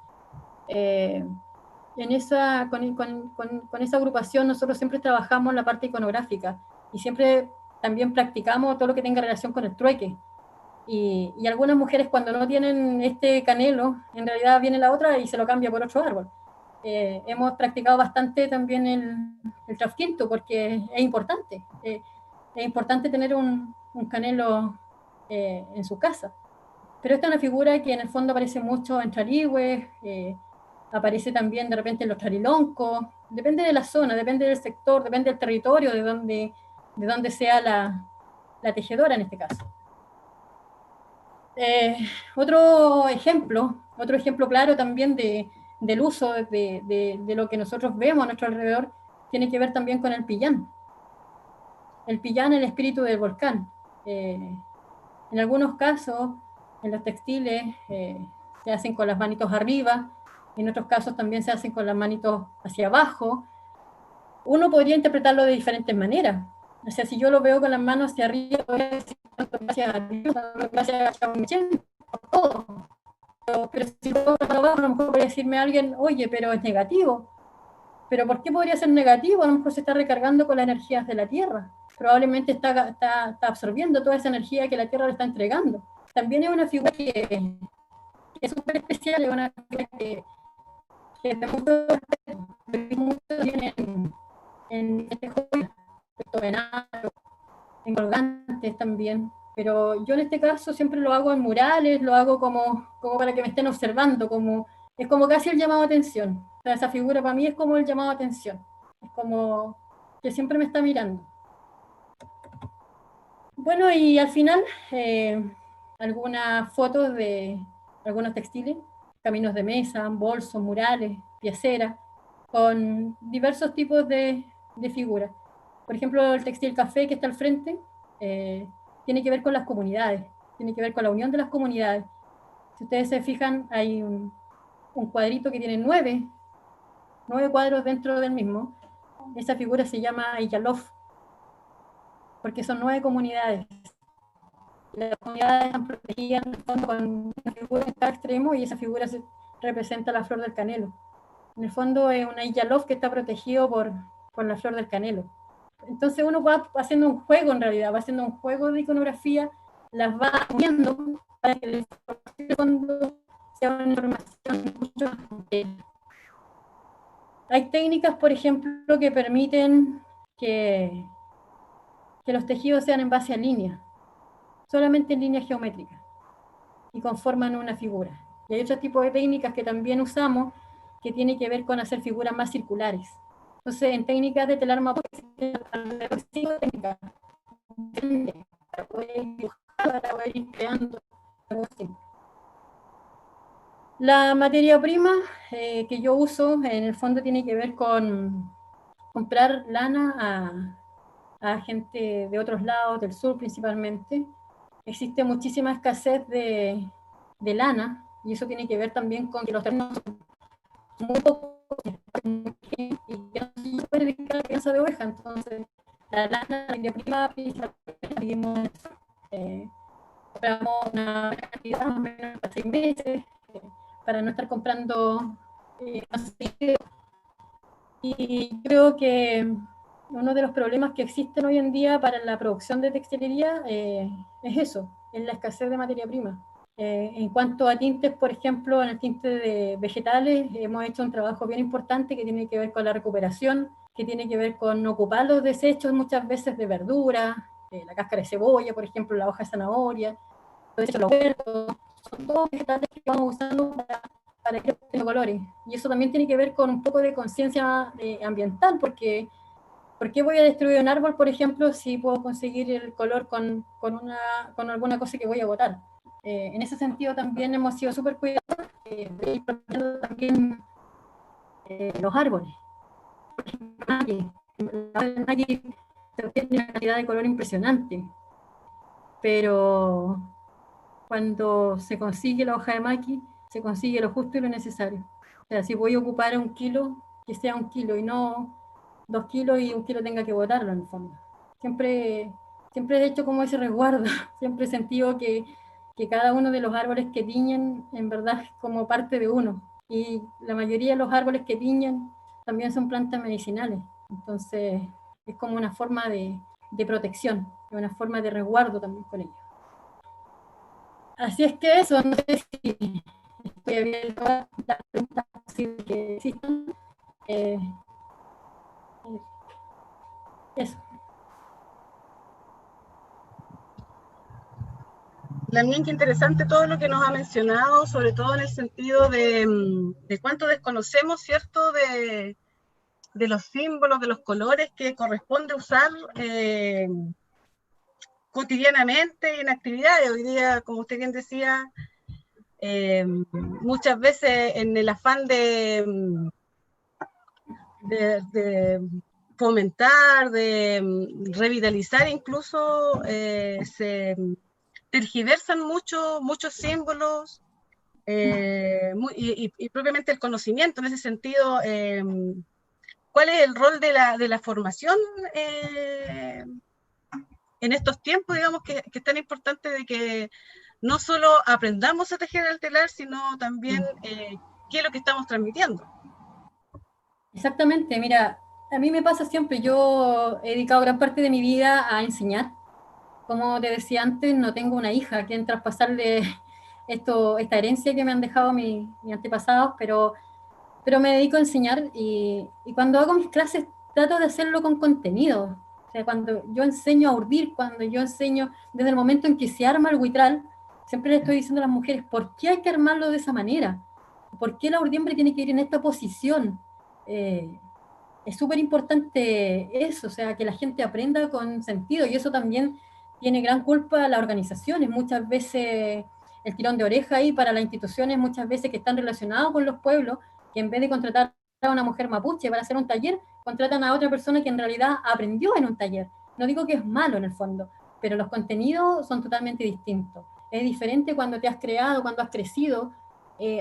Con esa agrupación nosotros siempre trabajamos la parte iconográfica y siempre también practicamos todo lo que tenga relación con el trueque. Y algunas mujeres cuando no tienen este canelo, en realidad viene la otra y se lo cambia por otro árbol. Hemos practicado bastante también el trasquinto porque es importante. Es importante tener un canelo en su casa. Pero esta es una figura que en el fondo aparece mucho en charigües, aparece también de repente en los chariloncos, depende de la zona, depende del sector, depende del territorio de donde sea la tejedora en este caso. Otro ejemplo claro también del uso de lo que nosotros vemos a nuestro alrededor tiene que ver también con el pillán. El pillán, el espíritu del volcán. En algunos casos, en los textiles, se hacen con las manitos arriba, en otros casos también se hacen con las manitos hacia abajo. Uno podría interpretarlo de diferentes maneras. O sea, si yo lo veo con las manos hacia arriba, voy a decir gracias a Dios, gracias a Michelle, por todo. Pero si lo veo para abajo, a lo mejor podría decirme a alguien, oye, pero es negativo. ¿Pero por qué podría ser negativo? A lo mejor se está recargando con las energías de la Tierra. Probablemente está absorbiendo toda esa energía que la Tierra le está entregando. También es una figura que es súper especial, es una figura que es de mucho respeto, en joyas, en colgantes también. Pero yo en este caso siempre lo hago en murales, lo hago como para que me estén observando, es como casi el llamado a atención. O sea, esa figura para mí es como el llamado a atención. Es como que siempre me está mirando. Bueno, y al final, algunas fotos de algunos textiles, caminos de mesa, bolsos, murales, pieceras, con diversos tipos de figuras. Por ejemplo, el textil café que está al frente, tiene que ver con las comunidades, tiene que ver con la unión de las comunidades. Si ustedes se fijan, hay un cuadrito que tiene 9 cuadros dentro del mismo. Esa figura se llama Iyalov, porque son 9 comunidades. Las comunidades están protegidas en el fondo con una figura en cada extremo, y esa figura representa la flor del canelo. En el fondo es una Iyalov que está protegido por la flor del canelo. Entonces uno va haciendo un juego, en realidad, va haciendo un juego de iconografía, las va uniendo para que el fondo sea una información mucho más completa. Hay técnicas, por ejemplo, que permiten que los tejidos sean en base a líneas, solamente en líneas geométricas, y conforman una figura. Y hay otro tipo de técnicas que también usamos, que tiene que ver con hacer figuras más circulares. Entonces, en técnicas de telar mapuche, existen técnicas para poder dibujar, para poder ir creando algo así. La materia prima que yo uso, en el fondo, tiene que ver con comprar lana a gente de otros lados, del sur principalmente. Existe muchísima escasez de lana, y eso tiene que ver también con que los terrenos son muy pocos y que no se puede dedicar a la crianza de oveja. Entonces, la lana, la materia prima, pedimos, compramos una cantidad más o menos para 6 meses, para no estar comprando aceite. Y creo que uno de los problemas que existen hoy en día para la producción de textilería es eso, es la escasez de materia prima. En cuanto a tintes, por ejemplo, en el tinte de vegetales, hemos hecho un trabajo bien importante que tiene que ver con la recuperación, que tiene que ver con ocupar los desechos muchas veces de verduras, la cáscara de cebolla, por ejemplo, la hoja de zanahoria, los desechos de los huertos, son todos vegetales que vamos usando para ir obteniendo colores. Y eso también tiene que ver con un poco de conciencia ambiental, porque ¿por qué voy a destruir un árbol, por ejemplo, si puedo conseguir el color con alguna cosa que voy a botar? En ese sentido también hemos sido súper cuidadosos de ir protegiendo también los árboles. Por ejemplo, el maqui se obtiene una cantidad de color impresionante, pero cuando se consigue la hoja de maqui, se consigue lo justo y lo necesario. O sea, si voy a ocupar 1 kilo, que sea 1 kilo y no 2 kilos y 1 kilo tenga que botarlo en el fondo. Siempre he hecho como ese resguardo, siempre he sentido que cada uno de los árboles que tiñen en verdad es como parte de uno, y la mayoría de los árboles que tiñen también son plantas medicinales, entonces es como una forma de protección, una forma de resguardo también con ellos. Así es que eso, no sé si estoy abierto a las preguntas que existan. Eso. También qué interesante todo lo que nos ha mencionado, sobre todo en el sentido de cuánto desconocemos, ¿cierto?, de los símbolos, de los colores que corresponde usar cotidianamente en actividades. Hoy día, como usted bien decía, muchas veces en el afán de fomentar, de revitalizar incluso, se tergiversan muchos símbolos, y propiamente el conocimiento. En ese sentido, ¿cuál es el rol de la formación en estos tiempos, digamos, que es tan importante, de que no solo aprendamos a tejer el telar, sino también qué es lo que estamos transmitiendo? Exactamente, mira, a mí me pasa siempre, yo he dedicado gran parte de mi vida a enseñar. Como te decía antes, no tengo una hija a quien traspasarle esta herencia que me han dejado mis antepasados, pero me dedico a enseñar, y cuando hago mis clases trato de hacerlo con contenido. O sea, cuando yo enseño a urdir, cuando yo enseño desde el momento en que se arma el huitral, siempre le estoy diciendo a las mujeres, ¿por qué hay que armarlo de esa manera? ¿Por qué la urdiembre tiene que ir en esta posición? Es súper importante eso, o sea, que la gente aprenda con sentido, y eso también tiene gran culpa las organizaciones. Muchas veces el tirón de oreja ahí para las instituciones, muchas veces que están relacionados con los pueblos, que en vez de contratar a una mujer mapuche para hacer un taller, contratan a otra persona que en realidad aprendió en un taller. No digo que es malo en el fondo, pero los contenidos son totalmente distintos. Es diferente cuando te has creado, cuando has crecido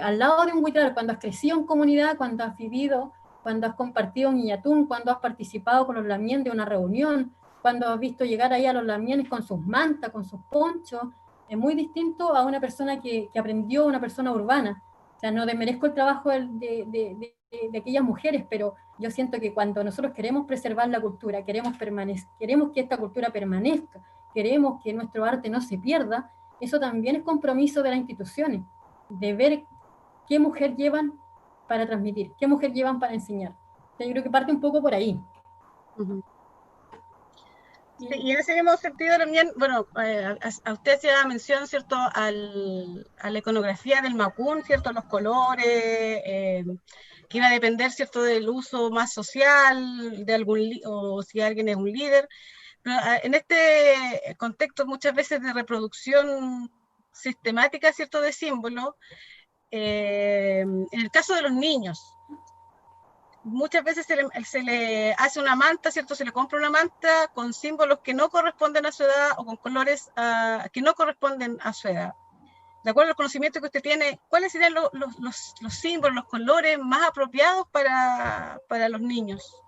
al lado de un huitral, cuando has crecido en comunidad, cuando has vivido, cuando has compartido un Iñatún, cuando has participado con los lamien de una reunión, cuando has visto llegar ahí a los lamienes con sus mantas, con sus ponchos. Es muy distinto a una persona que aprendió, una persona urbana. O sea, no desmerezco el trabajo de aquellas mujeres, pero yo siento que cuando nosotros queremos preservar la cultura, queremos que esta cultura permanezca, queremos que nuestro arte no se pierda, eso también es compromiso de las instituciones, de ver qué mujer llevan para transmitir, qué mujer llevan para enseñar. O sea, yo creo que parte un poco por ahí. Sí, y en ese mismo sentido también, bueno, a usted se da mención, ¿cierto?, a la iconografía del Macún, ¿cierto?, los colores, que iba a depender, ¿cierto?, del uso más social, de o si alguien es un líder. Pero en este contexto muchas veces de reproducción sistemática, ¿cierto?, de símbolos, en el caso de los niños, muchas veces se le hace una manta, ¿cierto? Se le compra una manta con símbolos que no corresponden a su edad o con colores que no corresponden a su edad. De acuerdo al conocimiento que usted tiene, ¿cuáles serían los símbolos, los colores más apropiados para los niños?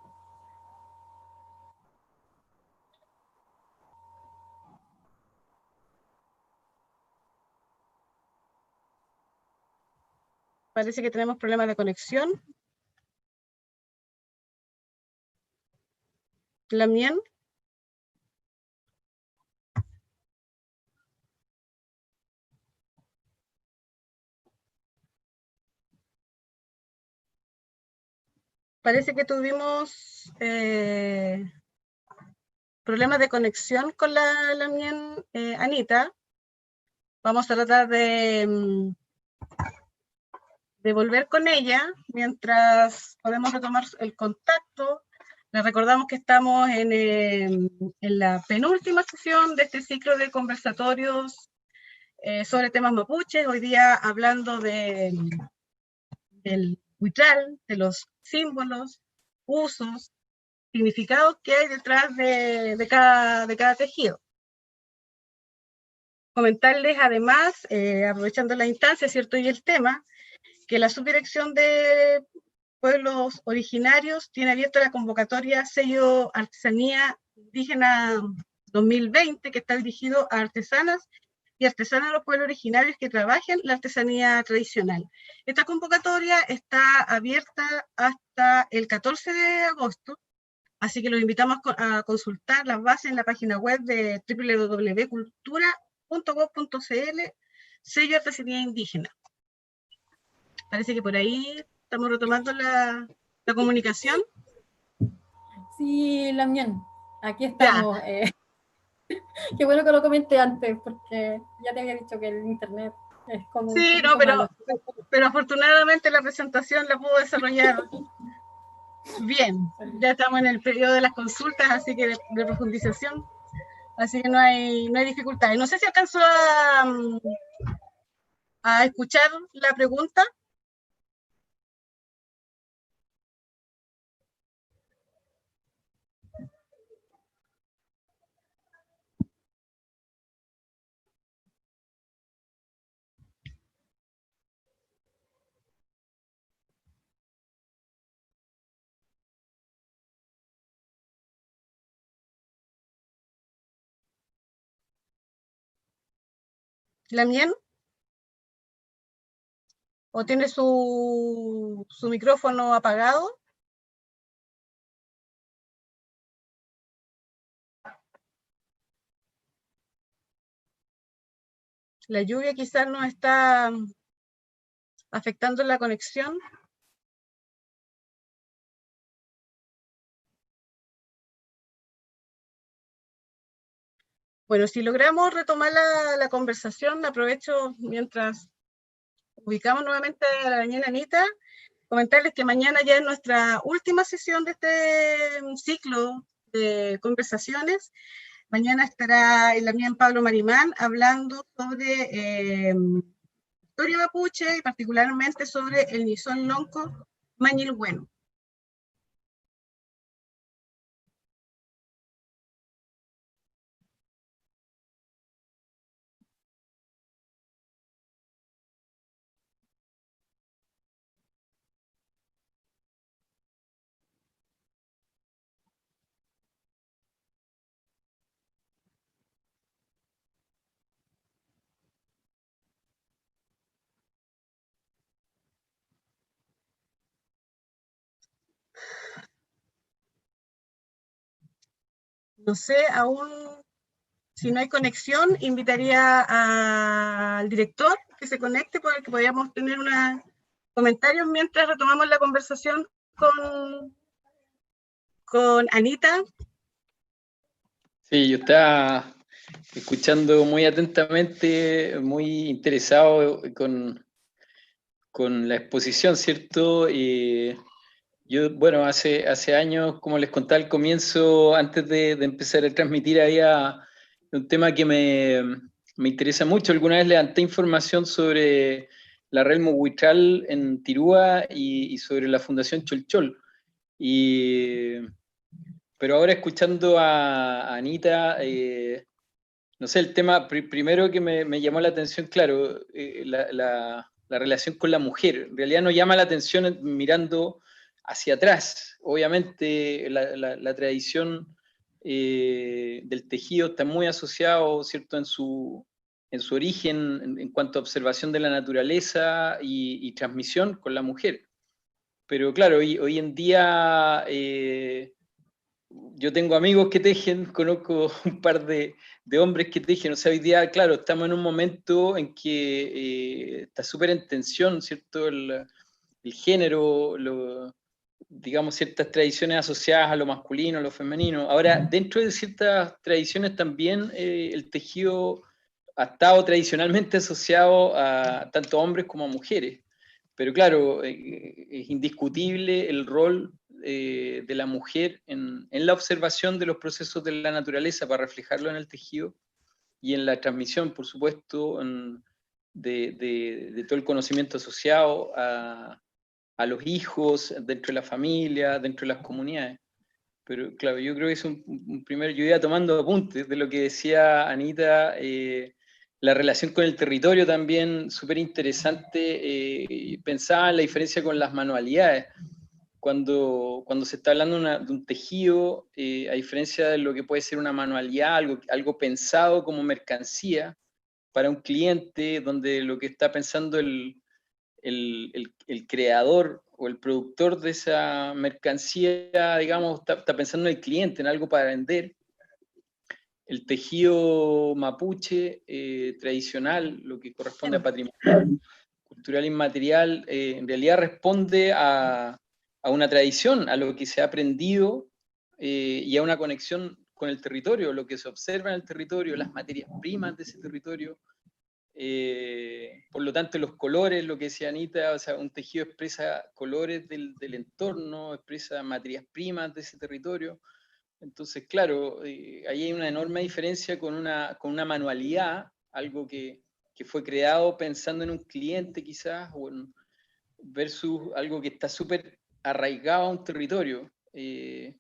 Parece que tenemos problemas de conexión. ¿Lamien? Parece que tuvimos problemas de conexión con la Lamien, Anita. Vamos a tratar de volver con ella mientras podemos retomar el contacto. Les recordamos que estamos en la penúltima sesión de este ciclo de conversatorios sobre temas mapuches, hoy día hablando del huichal, de los símbolos, usos, significados que hay detrás de cada tejido. Comentarles además, aprovechando la instancia, ¿cierto?, y el tema, que la Subdirección de Pueblos Originarios tiene abierta la convocatoria Sello Artesanía Indígena 2020, que está dirigido a artesanas y artesanos de los pueblos originarios que trabajen la artesanía tradicional. Esta convocatoria está abierta hasta el 14 de agosto, así que los invitamos a consultar las bases en la página web de www.cultura.gov.cl, Sello Artesanía Indígena. Parece que por ahí estamos retomando la comunicación. Sí, Lamien, aquí estamos. Qué bueno que lo comenté antes, porque ya te había dicho que el internet es como sí, no, pero afortunadamente la presentación la pudo desarrollar bien. Ya estamos en el periodo de las consultas, así que de profundización, así que no hay dificultades. No sé si alcanzó a escuchar la pregunta. ¿Lamien? ¿O tiene su micrófono apagado? La lluvia quizás nos está afectando la conexión. Bueno, si logramos retomar la conversación, aprovecho mientras ubicamos nuevamente a la doña Anita, comentarles que mañana ya es nuestra última sesión de este ciclo de conversaciones. Mañana estará el amigo Pablo Marimán hablando sobre historia mapuche y particularmente sobre el Nisón Lonco Mañilhueno. No sé, aún si no hay conexión, invitaría al director que se conecte porque podríamos tener unos comentarios mientras retomamos la conversación con Anita. Sí, yo estaba escuchando muy atentamente, muy interesado con la exposición, ¿cierto? Yo, bueno, hace años, como les contaba al comienzo, antes de empezar a transmitir, había un tema que me interesa mucho. Alguna vez levanté información sobre la red Muguitral en Tirúa y sobre la Fundación Cholchol. Pero ahora escuchando a Anita, no sé, el tema primero que me llamó la atención, claro, la relación con la mujer. En realidad nos llama la atención mirando hacia atrás. Obviamente la tradición del tejido está muy asociado, ¿cierto?, en su origen en cuanto a observación de la naturaleza y transmisión con la mujer. Pero claro, hoy en día yo tengo amigos que tejen, conozco un par de hombres que tejen, o sea, hoy día, claro, estamos en un momento en que está súper en tensión, ¿cierto? El género, digamos, ciertas tradiciones asociadas a lo masculino, a lo femenino. Ahora, dentro de ciertas tradiciones también el tejido ha estado tradicionalmente asociado a tanto hombres como a mujeres. Pero claro, es indiscutible el rol de la mujer en la observación de los procesos de la naturaleza para reflejarlo en el tejido y en la transmisión, por supuesto, de todo el conocimiento asociado a los hijos, dentro de la familia, dentro de las comunidades. Pero claro, yo creo que es un primer, yo iba tomando apuntes de lo que decía Anita, la relación con el territorio también, súper interesante. Pensaba en la diferencia con las manualidades. Cuando se está hablando de un tejido, a diferencia de lo que puede ser una manualidad, algo pensado como mercancía para un cliente, donde lo que está pensando el creador o el productor de esa mercancía, digamos, está pensando en el cliente, en algo para vender. El tejido mapuche tradicional, lo que corresponde a patrimonio cultural inmaterial, en realidad responde a una tradición, a lo que se ha aprendido y a una conexión con el territorio, lo que se observa en el territorio, las materias primas de ese territorio. Por lo tanto, los colores, lo que decía Anita, o sea, un tejido expresa colores del entorno, expresa materias primas de ese territorio. Entonces, claro, ahí hay una enorme diferencia con una manualidad, algo que fue creado pensando en un cliente quizás, versus algo que está súper arraigado a un territorio, que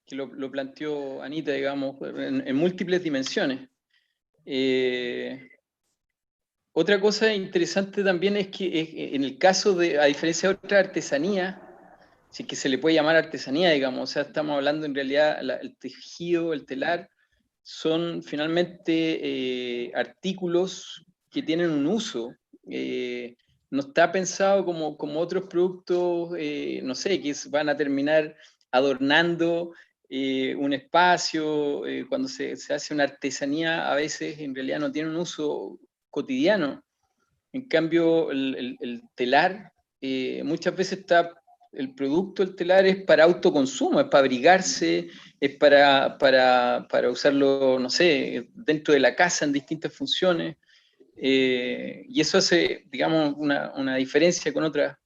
lo planteó Anita, digamos, en múltiples dimensiones. Otra cosa interesante también es que en el caso de, a diferencia de otras artesanías, si es que se le puede llamar artesanía, digamos, o sea, estamos hablando en realidad, el tejido, el telar, son finalmente artículos que tienen un uso. No está pensado como otros productos, no sé, que van a terminar adornando un espacio. Cuando se hace una artesanía, a veces en realidad no tiene un uso cotidiano. En cambio, el telar, muchas veces el producto del telar es para autoconsumo, es para abrigarse, es para usarlo, no sé, dentro de la casa en distintas funciones. Y eso hace, digamos, una diferencia con otra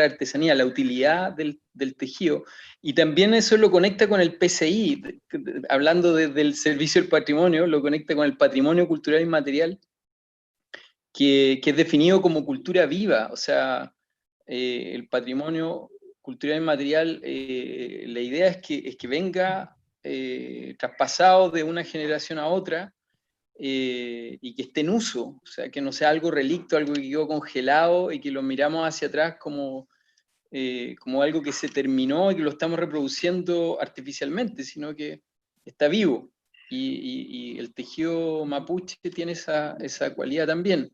artesanía, la utilidad del tejido. Y también eso lo conecta con el PCI, hablando del servicio del patrimonio, lo conecta con el patrimonio cultural inmaterial, que es definido como cultura viva. O sea, el patrimonio cultural inmaterial, la idea es que venga traspasado de una generación a otra, y que esté en uso, o sea, que no sea algo relicto, algo que quedó congelado y que lo miramos hacia atrás como algo que se terminó y que lo estamos reproduciendo artificialmente, sino que está vivo. Y el tejido mapuche tiene esa cualidad también.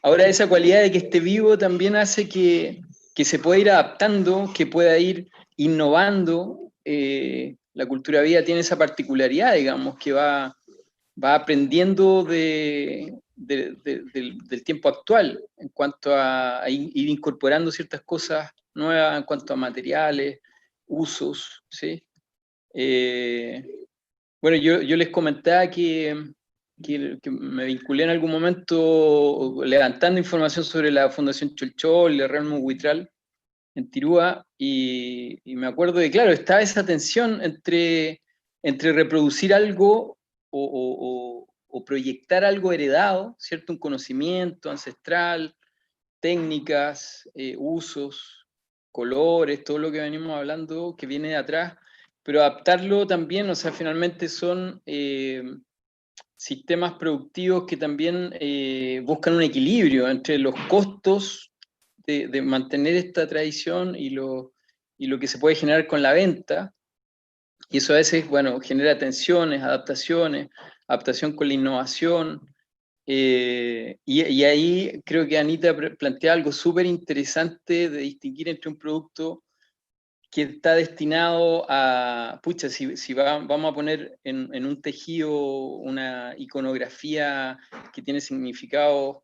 Ahora, esa cualidad de que esté vivo también hace que se pueda ir adaptando, que pueda ir innovando, la cultura viva tiene esa particularidad, digamos, que va aprendiendo del tiempo actual en cuanto a ir incorporando ciertas cosas nuevas en cuanto a materiales, usos, ¿sí? Bueno, yo les comentaba que me vinculé en algún momento levantando información sobre la Fundación Cholchol y el Ramo Huitral en Tirúa, y me acuerdo de, claro, estaba esa tensión entre reproducir algo o proyectar algo heredado, ¿cierto? Un conocimiento ancestral, técnicas, usos, colores, todo lo que venimos hablando que viene de atrás, pero adaptarlo también, o sea, finalmente son sistemas productivos que también buscan un equilibrio entre los costos de mantener esta tradición y lo que se puede generar con la venta, y eso a veces, bueno, genera tensiones, adaptación con la innovación, y ahí creo que Anita plantea algo súper interesante de distinguir entre un producto que está destinado a, pucha, si vamos a poner en un tejido una iconografía que tiene significados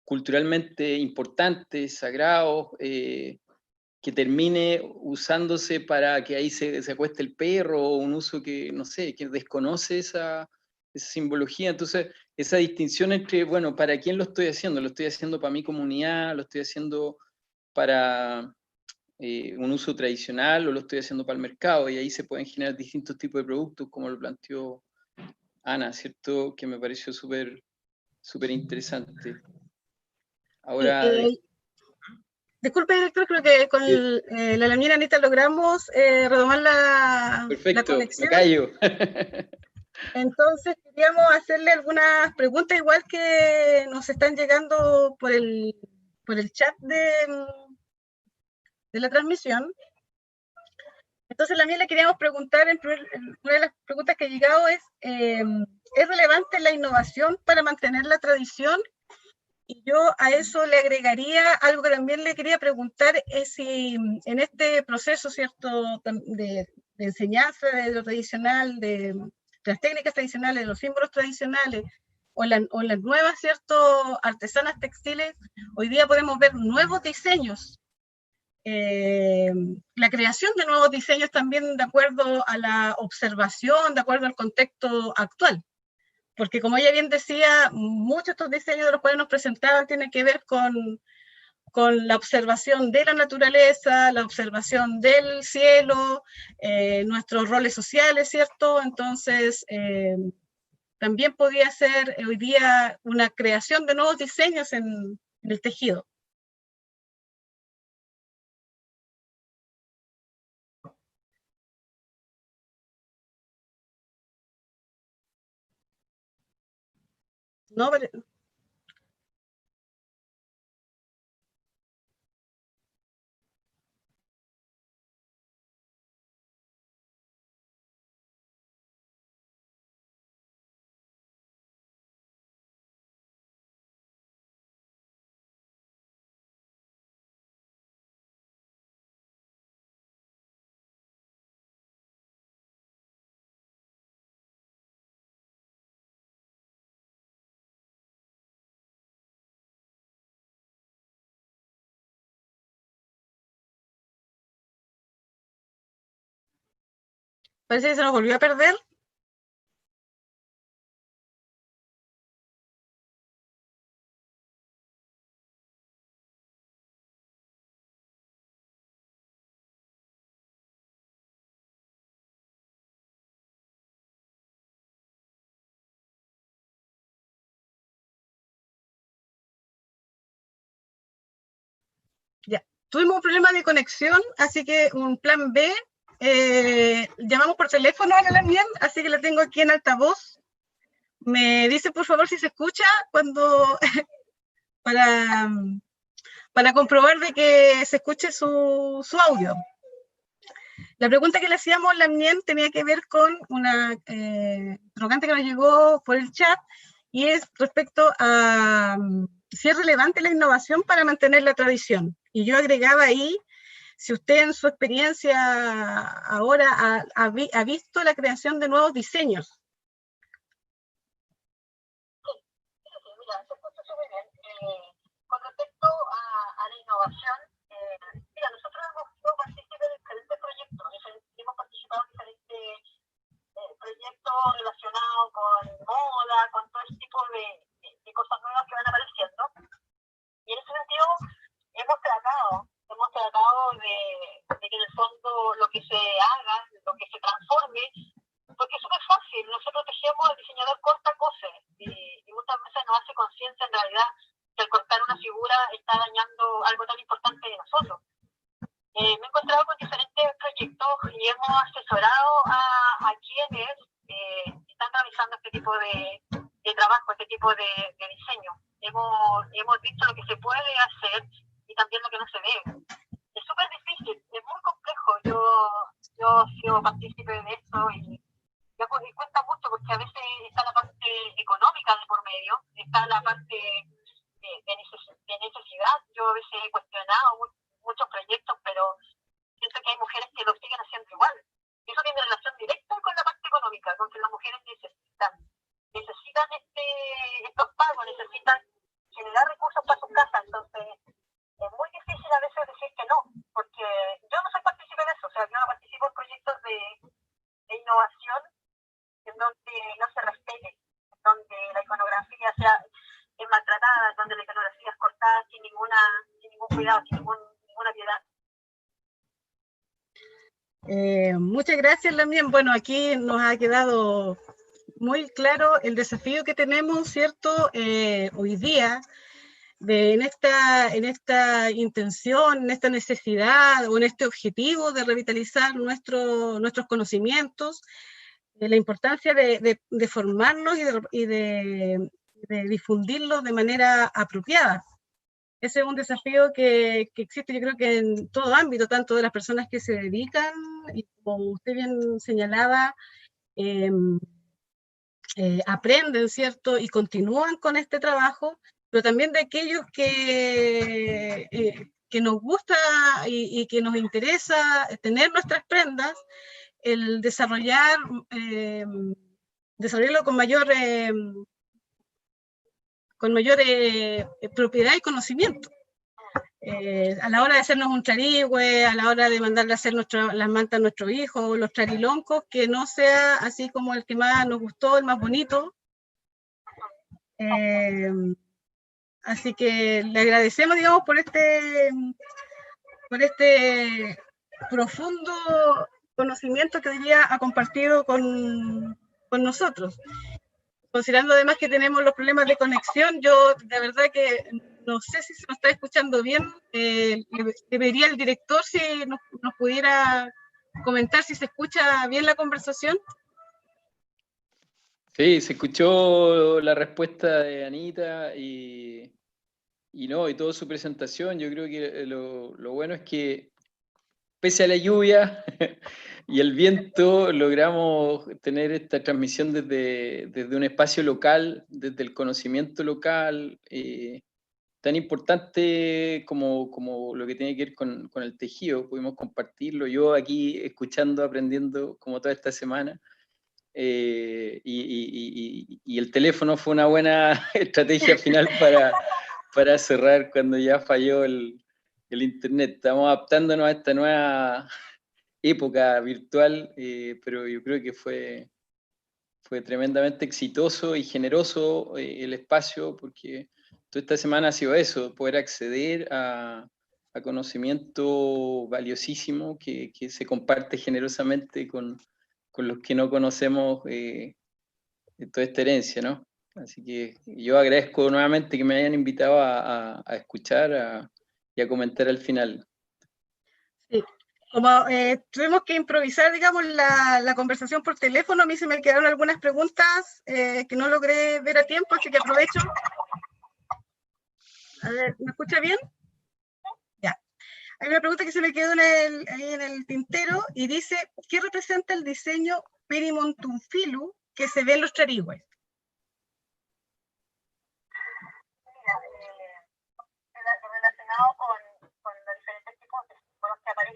culturalmente importantes, sagrados, que termine usándose para que ahí se acueste el perro, o un uso que, no sé, que desconoce esa simbología. Entonces, esa distinción entre, bueno, ¿para quién lo estoy haciendo? ¿Lo estoy haciendo para mi comunidad? ¿Lo estoy haciendo para un uso tradicional? ¿O lo estoy haciendo para el mercado? Y ahí se pueden generar distintos tipos de productos, como lo planteó Ana, ¿cierto? Que me pareció súper interesante. Ahora... disculpe, director, creo que con la Lamina Anita logramos retomar la perfecto, conexión. me callo. Entonces queríamos hacerle algunas preguntas, igual que nos están llegando por el chat de la transmisión. Entonces, la mía le queríamos preguntar, una de las preguntas que ha llegado es relevante la innovación para mantener la tradición? Y yo a eso le agregaría algo que también le quería preguntar, es si en este proceso, ¿cierto?, de enseñanza de lo tradicional, de las técnicas tradicionales, de los símbolos tradicionales, o en las nuevas, ¿cierto?, artesanas textiles, hoy día podemos ver nuevos diseños. La creación de nuevos diseños también de acuerdo a la observación, de acuerdo al contexto actual. Porque como ella bien decía, muchos de estos diseños de los cuales nos presentaban tienen que ver con la observación de la naturaleza, la observación del cielo, nuestros roles sociales, ¿cierto? Entonces, también podía ser hoy día una creación de nuevos diseños en el tejido. No, pero... Parece que se nos volvió a perder. Ya, tuvimos un problema de conexión, así que un plan B. Llamamos por teléfono a la Lamien, así que la tengo aquí en altavoz. Me dice por favor si se escucha cuando para comprobar de que se escuche su audio. La pregunta que le hacíamos a Lamien tenía que ver con una interrogante que nos llegó por el chat, y es respecto a si es relevante la innovación para mantener la tradición. Y yo agregaba ahí si usted en su experiencia ahora ha visto la creación de nuevos diseños. Mira, se escucha súper bien. Con respecto a la innovación, mira, nosotros hemos sido partícipes de diferentes proyectos, hemos participado en diferentes proyectos relacionados con moda, con todo ese tipo de cosas nuevas que van apareciendo. Y en ese sentido hemos tratado de que en el fondo lo que se haga, lo que se transforme, porque es súper fácil, nosotros tejemos, el diseñador corta cosas y muchas veces no hace conciencia en realidad que al cortar una figura está dañando algo tan importante de nosotros. Me he encontrado con diferentes proyectos y hemos asesorado a quienes están realizando este tipo de trabajo, este tipo de diseño. Hemos visto lo que se puede hacer y también lo que no se debe. Es súper difícil, es muy complejo. Yo he sido partícipe de esto y cuesta mucho porque a veces está la parte económica de por medio, está la parte de necesidad. Yo a veces he cuestionado muchos proyectos, pero siento que hay mujeres que lo siguen haciendo igual. Y eso tiene relación directa con la parte económica, con que las mujeres necesitan estos pagos, necesitan generar recursos para su casa. Entonces, es muy difícil a veces decir que no, porque yo no soy partícipe de eso, o sea, yo no participo en proyectos de innovación en donde no se respete, en donde la iconografía es maltratada, en donde la iconografía es cortada sin ningún cuidado, sin ninguna piedad. Muchas gracias, Lamien. Bueno, aquí nos ha quedado muy claro el desafío que tenemos, ¿cierto? Hoy día, en esta intención, en esta necesidad o en este objetivo de revitalizar nuestros conocimientos, la importancia de formarnos y de difundirlos de manera apropiada. Ese es un desafío que existe, yo creo que en todo ámbito, tanto de las personas que se dedican, y como usted bien señalaba, aprenden, ¿cierto? Y continúan con este trabajo, pero también de aquellos que nos gusta y que nos interesa tener nuestras prendas, el desarrollarlo con mayor propiedad y conocimiento. A la hora de hacernos un charigüe, a la hora de mandarle a hacer las mantas a nuestros hijos, los chariloncos, que no sea así como el que más nos gustó, el más bonito. Así que le agradecemos, digamos, por este profundo conocimiento que hoy día ha compartido con nosotros. Considerando además que tenemos los problemas de conexión, yo de verdad que no sé si se nos está escuchando bien. Le pediría al director si nos pudiera comentar si se escucha bien la conversación. Sí, se escuchó la respuesta de Anita y toda su presentación. Yo creo que lo bueno es que pese a la lluvia y el viento, logramos tener esta transmisión desde un espacio local, desde el conocimiento local, tan importante como lo que tiene que ver con el tejido. Pudimos compartirlo, yo aquí escuchando, aprendiendo como toda esta semana, y el teléfono fue una buena estrategia final para cerrar cuando ya falló el internet. Estamos adaptándonos a esta nueva época virtual, pero yo creo que fue tremendamente exitoso y generoso el espacio, porque toda esta semana ha sido eso, poder acceder a conocimiento valiosísimo que se comparte generosamente con los que no conocemos toda esta herencia, ¿no? Así que yo agradezco nuevamente que me hayan invitado a escuchar y a comentar al final. Sí. Como tuvimos que improvisar, digamos, la conversación por teléfono, a mí se me quedaron algunas preguntas que no logré ver a tiempo, así que aprovecho. A ver, ¿me escucha bien? Ya. Hay una pregunta que se me quedó ahí en el tintero y dice, ¿qué representa el diseño Perimontunfilu que se ve en los charigües? Mira, relacionado con los diferentes tipos de símbolos que aparecen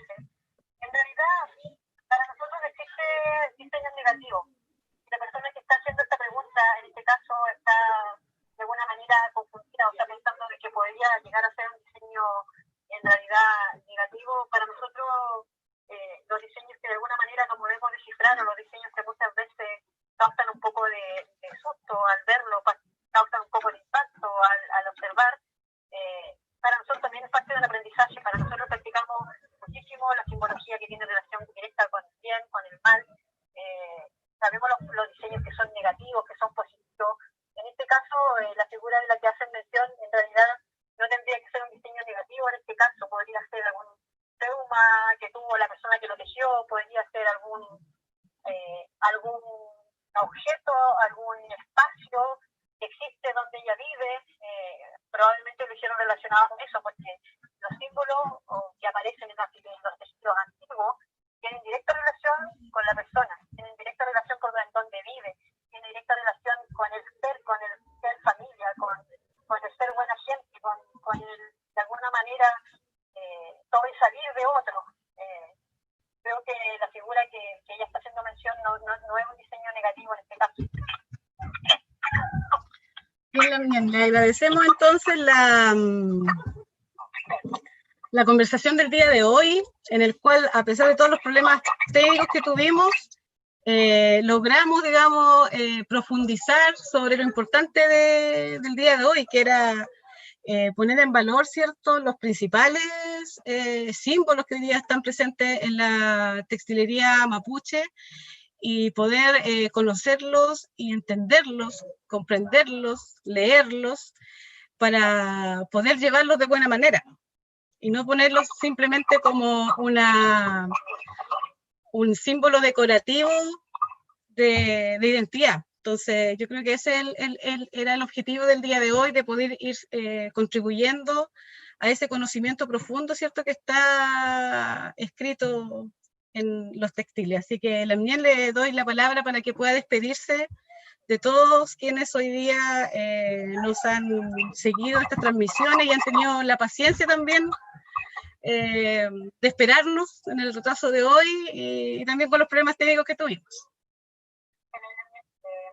figura de la que hacen mención en realidad no tendría que ser un diseño negativo en este caso, podría ser algún trauma que tuvo la persona que lo tejió, podría ser algún objeto, algún espacio que existe donde ella vive, probablemente lo hicieron relacionado con eso, porque los símbolos que aparecen en los tejidos antiguos tienen directa relación con la persona, tienen directa relación con donde vive, tienen directa relación con el ser familia, con el ser buena gente, con el, de alguna manera, sobresalir de otro. Creo que la figura que ella está haciendo mención no es un diseño negativo en este caso. Bien, le agradecemos entonces la conversación del día de hoy, en el cual, a pesar de todos los problemas técnicos que tuvimos, logramos, digamos, profundizar sobre lo importante del día de hoy, que era poner en valor, ¿cierto?, los principales símbolos que hoy día están presentes en la textilería mapuche, y poder conocerlos y entenderlos, comprenderlos, leerlos, para poder llevarlos de buena manera, y no ponerlos simplemente como un símbolo decorativo de identidad. Entonces, yo creo que ese era el objetivo del día de hoy, de poder ir contribuyendo a ese conocimiento profundo, ¿cierto?, que está escrito en los textiles. Así que también le doy la palabra para que pueda despedirse de todos quienes hoy día nos han seguido estas transmisiones y han tenido la paciencia también de esperarnos en el retraso de hoy, y también con los problemas técnicos que tuvimos.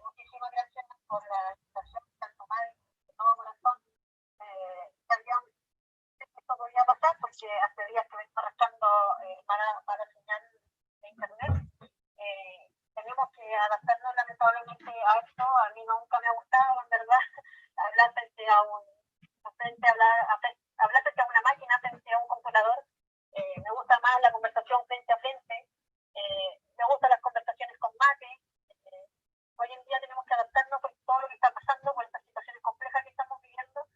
Muchísimas gracias por la invitación, tanto mal de todo corazón. Sabían que esto podía pasar porque hace días que vengo arrastrando para señal de internet. Tenemos que adaptarnos lamentablemente a esto. A mí nunca me ha gustado, en verdad, hablar frente a hablar frente a una máquina, frente a un computador. Me gusta más la conversación frente a frente. Me gustan las conversaciones con mate. Hoy en día tenemos que adaptarnos con todo lo que está pasando, con estas situaciones complejas que estamos viviendo,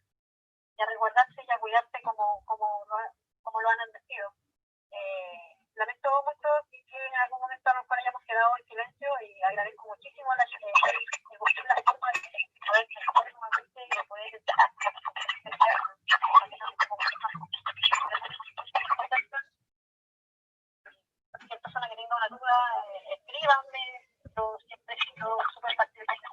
y a resguardarse y a cuidarse como lo han advertido. Lamento mucho que en algún momento a lo mejor hayamos quedado en silencio, y agradezco muchísimo el buscar la forma de poder mejorar nuevamente y de poder cualquier persona que tenga una duda, escríbanme. Yo siempre he sido súper partidaria,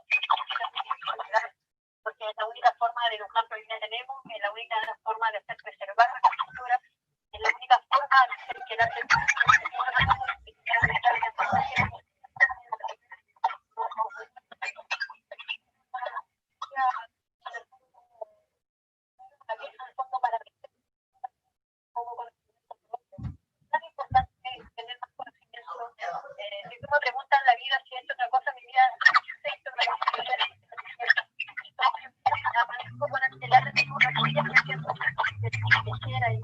porque es la única forma de educar que hoy día tenemos, es la única forma de hacer preservar la cultura, es la única forma de hacer que la si tú me preguntas en la vida si he hecho otra cosa en mi vida, he hecho otra cosa. Amanezco con el telar de una joya que quisiera, y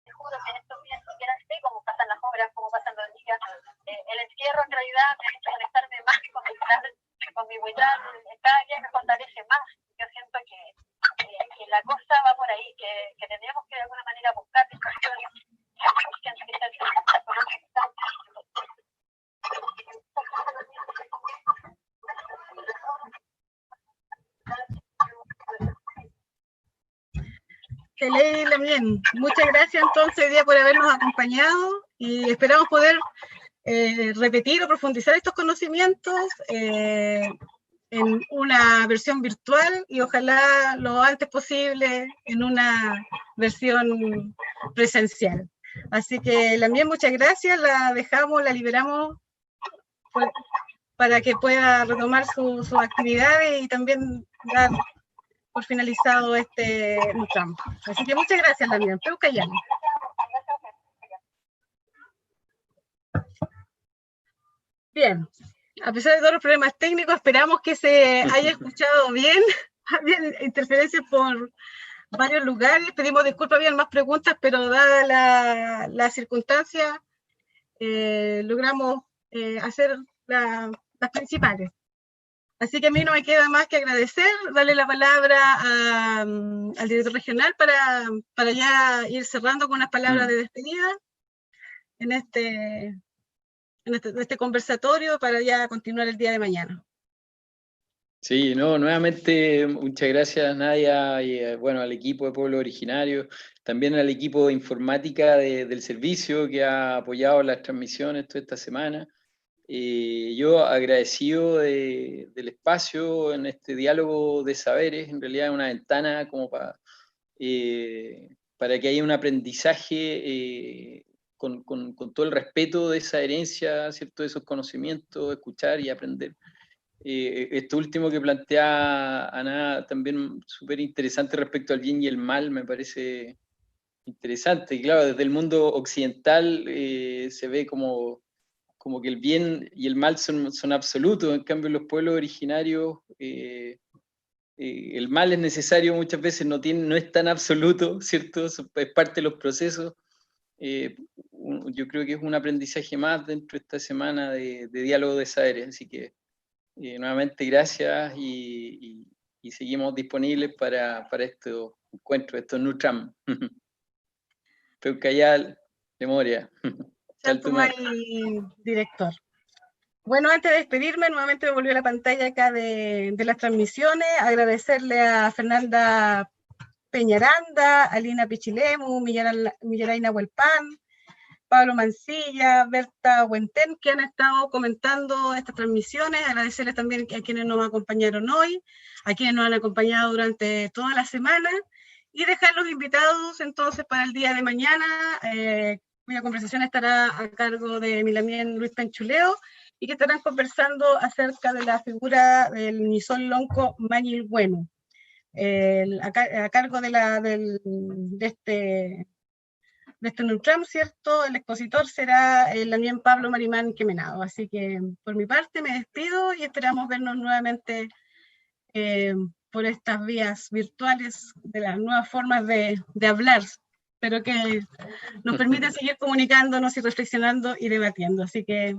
te juro que en estos días ni siquiera sé cómo pasan las horas, cómo pasan los días. El encierro en realidad me ha hecho conectarme más con mi huitar, cada día me fortalece más. Yo siento que la cosa va por ahí, que tenemos que de alguna manera buscar discusiones. Bien, muchas gracias entonces hoy día por habernos acompañado, y esperamos poder repetir o profundizar estos conocimientos en una versión virtual, y ojalá lo antes posible en una versión presencial. Así que también muchas gracias, la liberamos para que pueda retomar sus actividades, y también dar por finalizado este tramo. Así que muchas gracias también. Bien, a pesar de todos los problemas técnicos, esperamos que se haya escuchado bien. Había interferencias por varios lugares. Pedimos disculpas, habían más preguntas, pero dada la circunstancia, logramos hacer las principales. Así que a mí no me queda más que agradecer, darle la palabra al director regional para ya ir cerrando con unas palabras de despedida en este conversatorio para ya continuar el día de mañana. Sí, no, nuevamente muchas gracias Nadia y bueno, al equipo de Pueblo Originario, también al equipo de informática del servicio que ha apoyado las transmisiones toda esta semana. Yo agradecido del espacio en este diálogo de saberes, en realidad es una ventana como para que haya un aprendizaje con todo el respeto de esa herencia, ¿cierto? De esos conocimientos, escuchar y aprender. Esto último que plantea Ana, también súper interesante respecto al bien y el mal, me parece interesante. Y claro, desde el mundo occidental se ve como que el bien y el mal son absolutos, en cambio en los pueblos originarios el mal es necesario muchas veces, no es tan absoluto, ¿cierto? Es parte de los procesos. Yo creo que es un aprendizaje más dentro de esta semana de diálogo de saberes, así que nuevamente gracias y seguimos disponibles para estos encuentros, estos Nutram. Peucayal, memoria. Saltumay, director. Bueno, antes de despedirme, nuevamente me volvió a la pantalla acá de las transmisiones, agradecerle a Fernanda Peñaranda, a Lina Pichilemu, Millaraina Huelpán, Pablo Mancilla, Berta Huentén, que han estado comentando estas transmisiones, agradecerles también a quienes nos acompañaron hoy, a quienes nos han acompañado durante toda la semana, y dejar los invitados entonces para el día de mañana, cuya conversación estará a cargo de Milamien Luis Penchuleo, y que estarán conversando acerca de la figura del Nisol Lonco Mañil Bueno, a cargo de este Nutram, ¿cierto? El expositor será el también Pablo Marimán Quemenado. Así que por mi parte me despido y esperamos vernos nuevamente por estas vías virtuales de las nuevas formas de hablar, pero que nos permiten seguir comunicándonos y reflexionando y debatiendo. Así que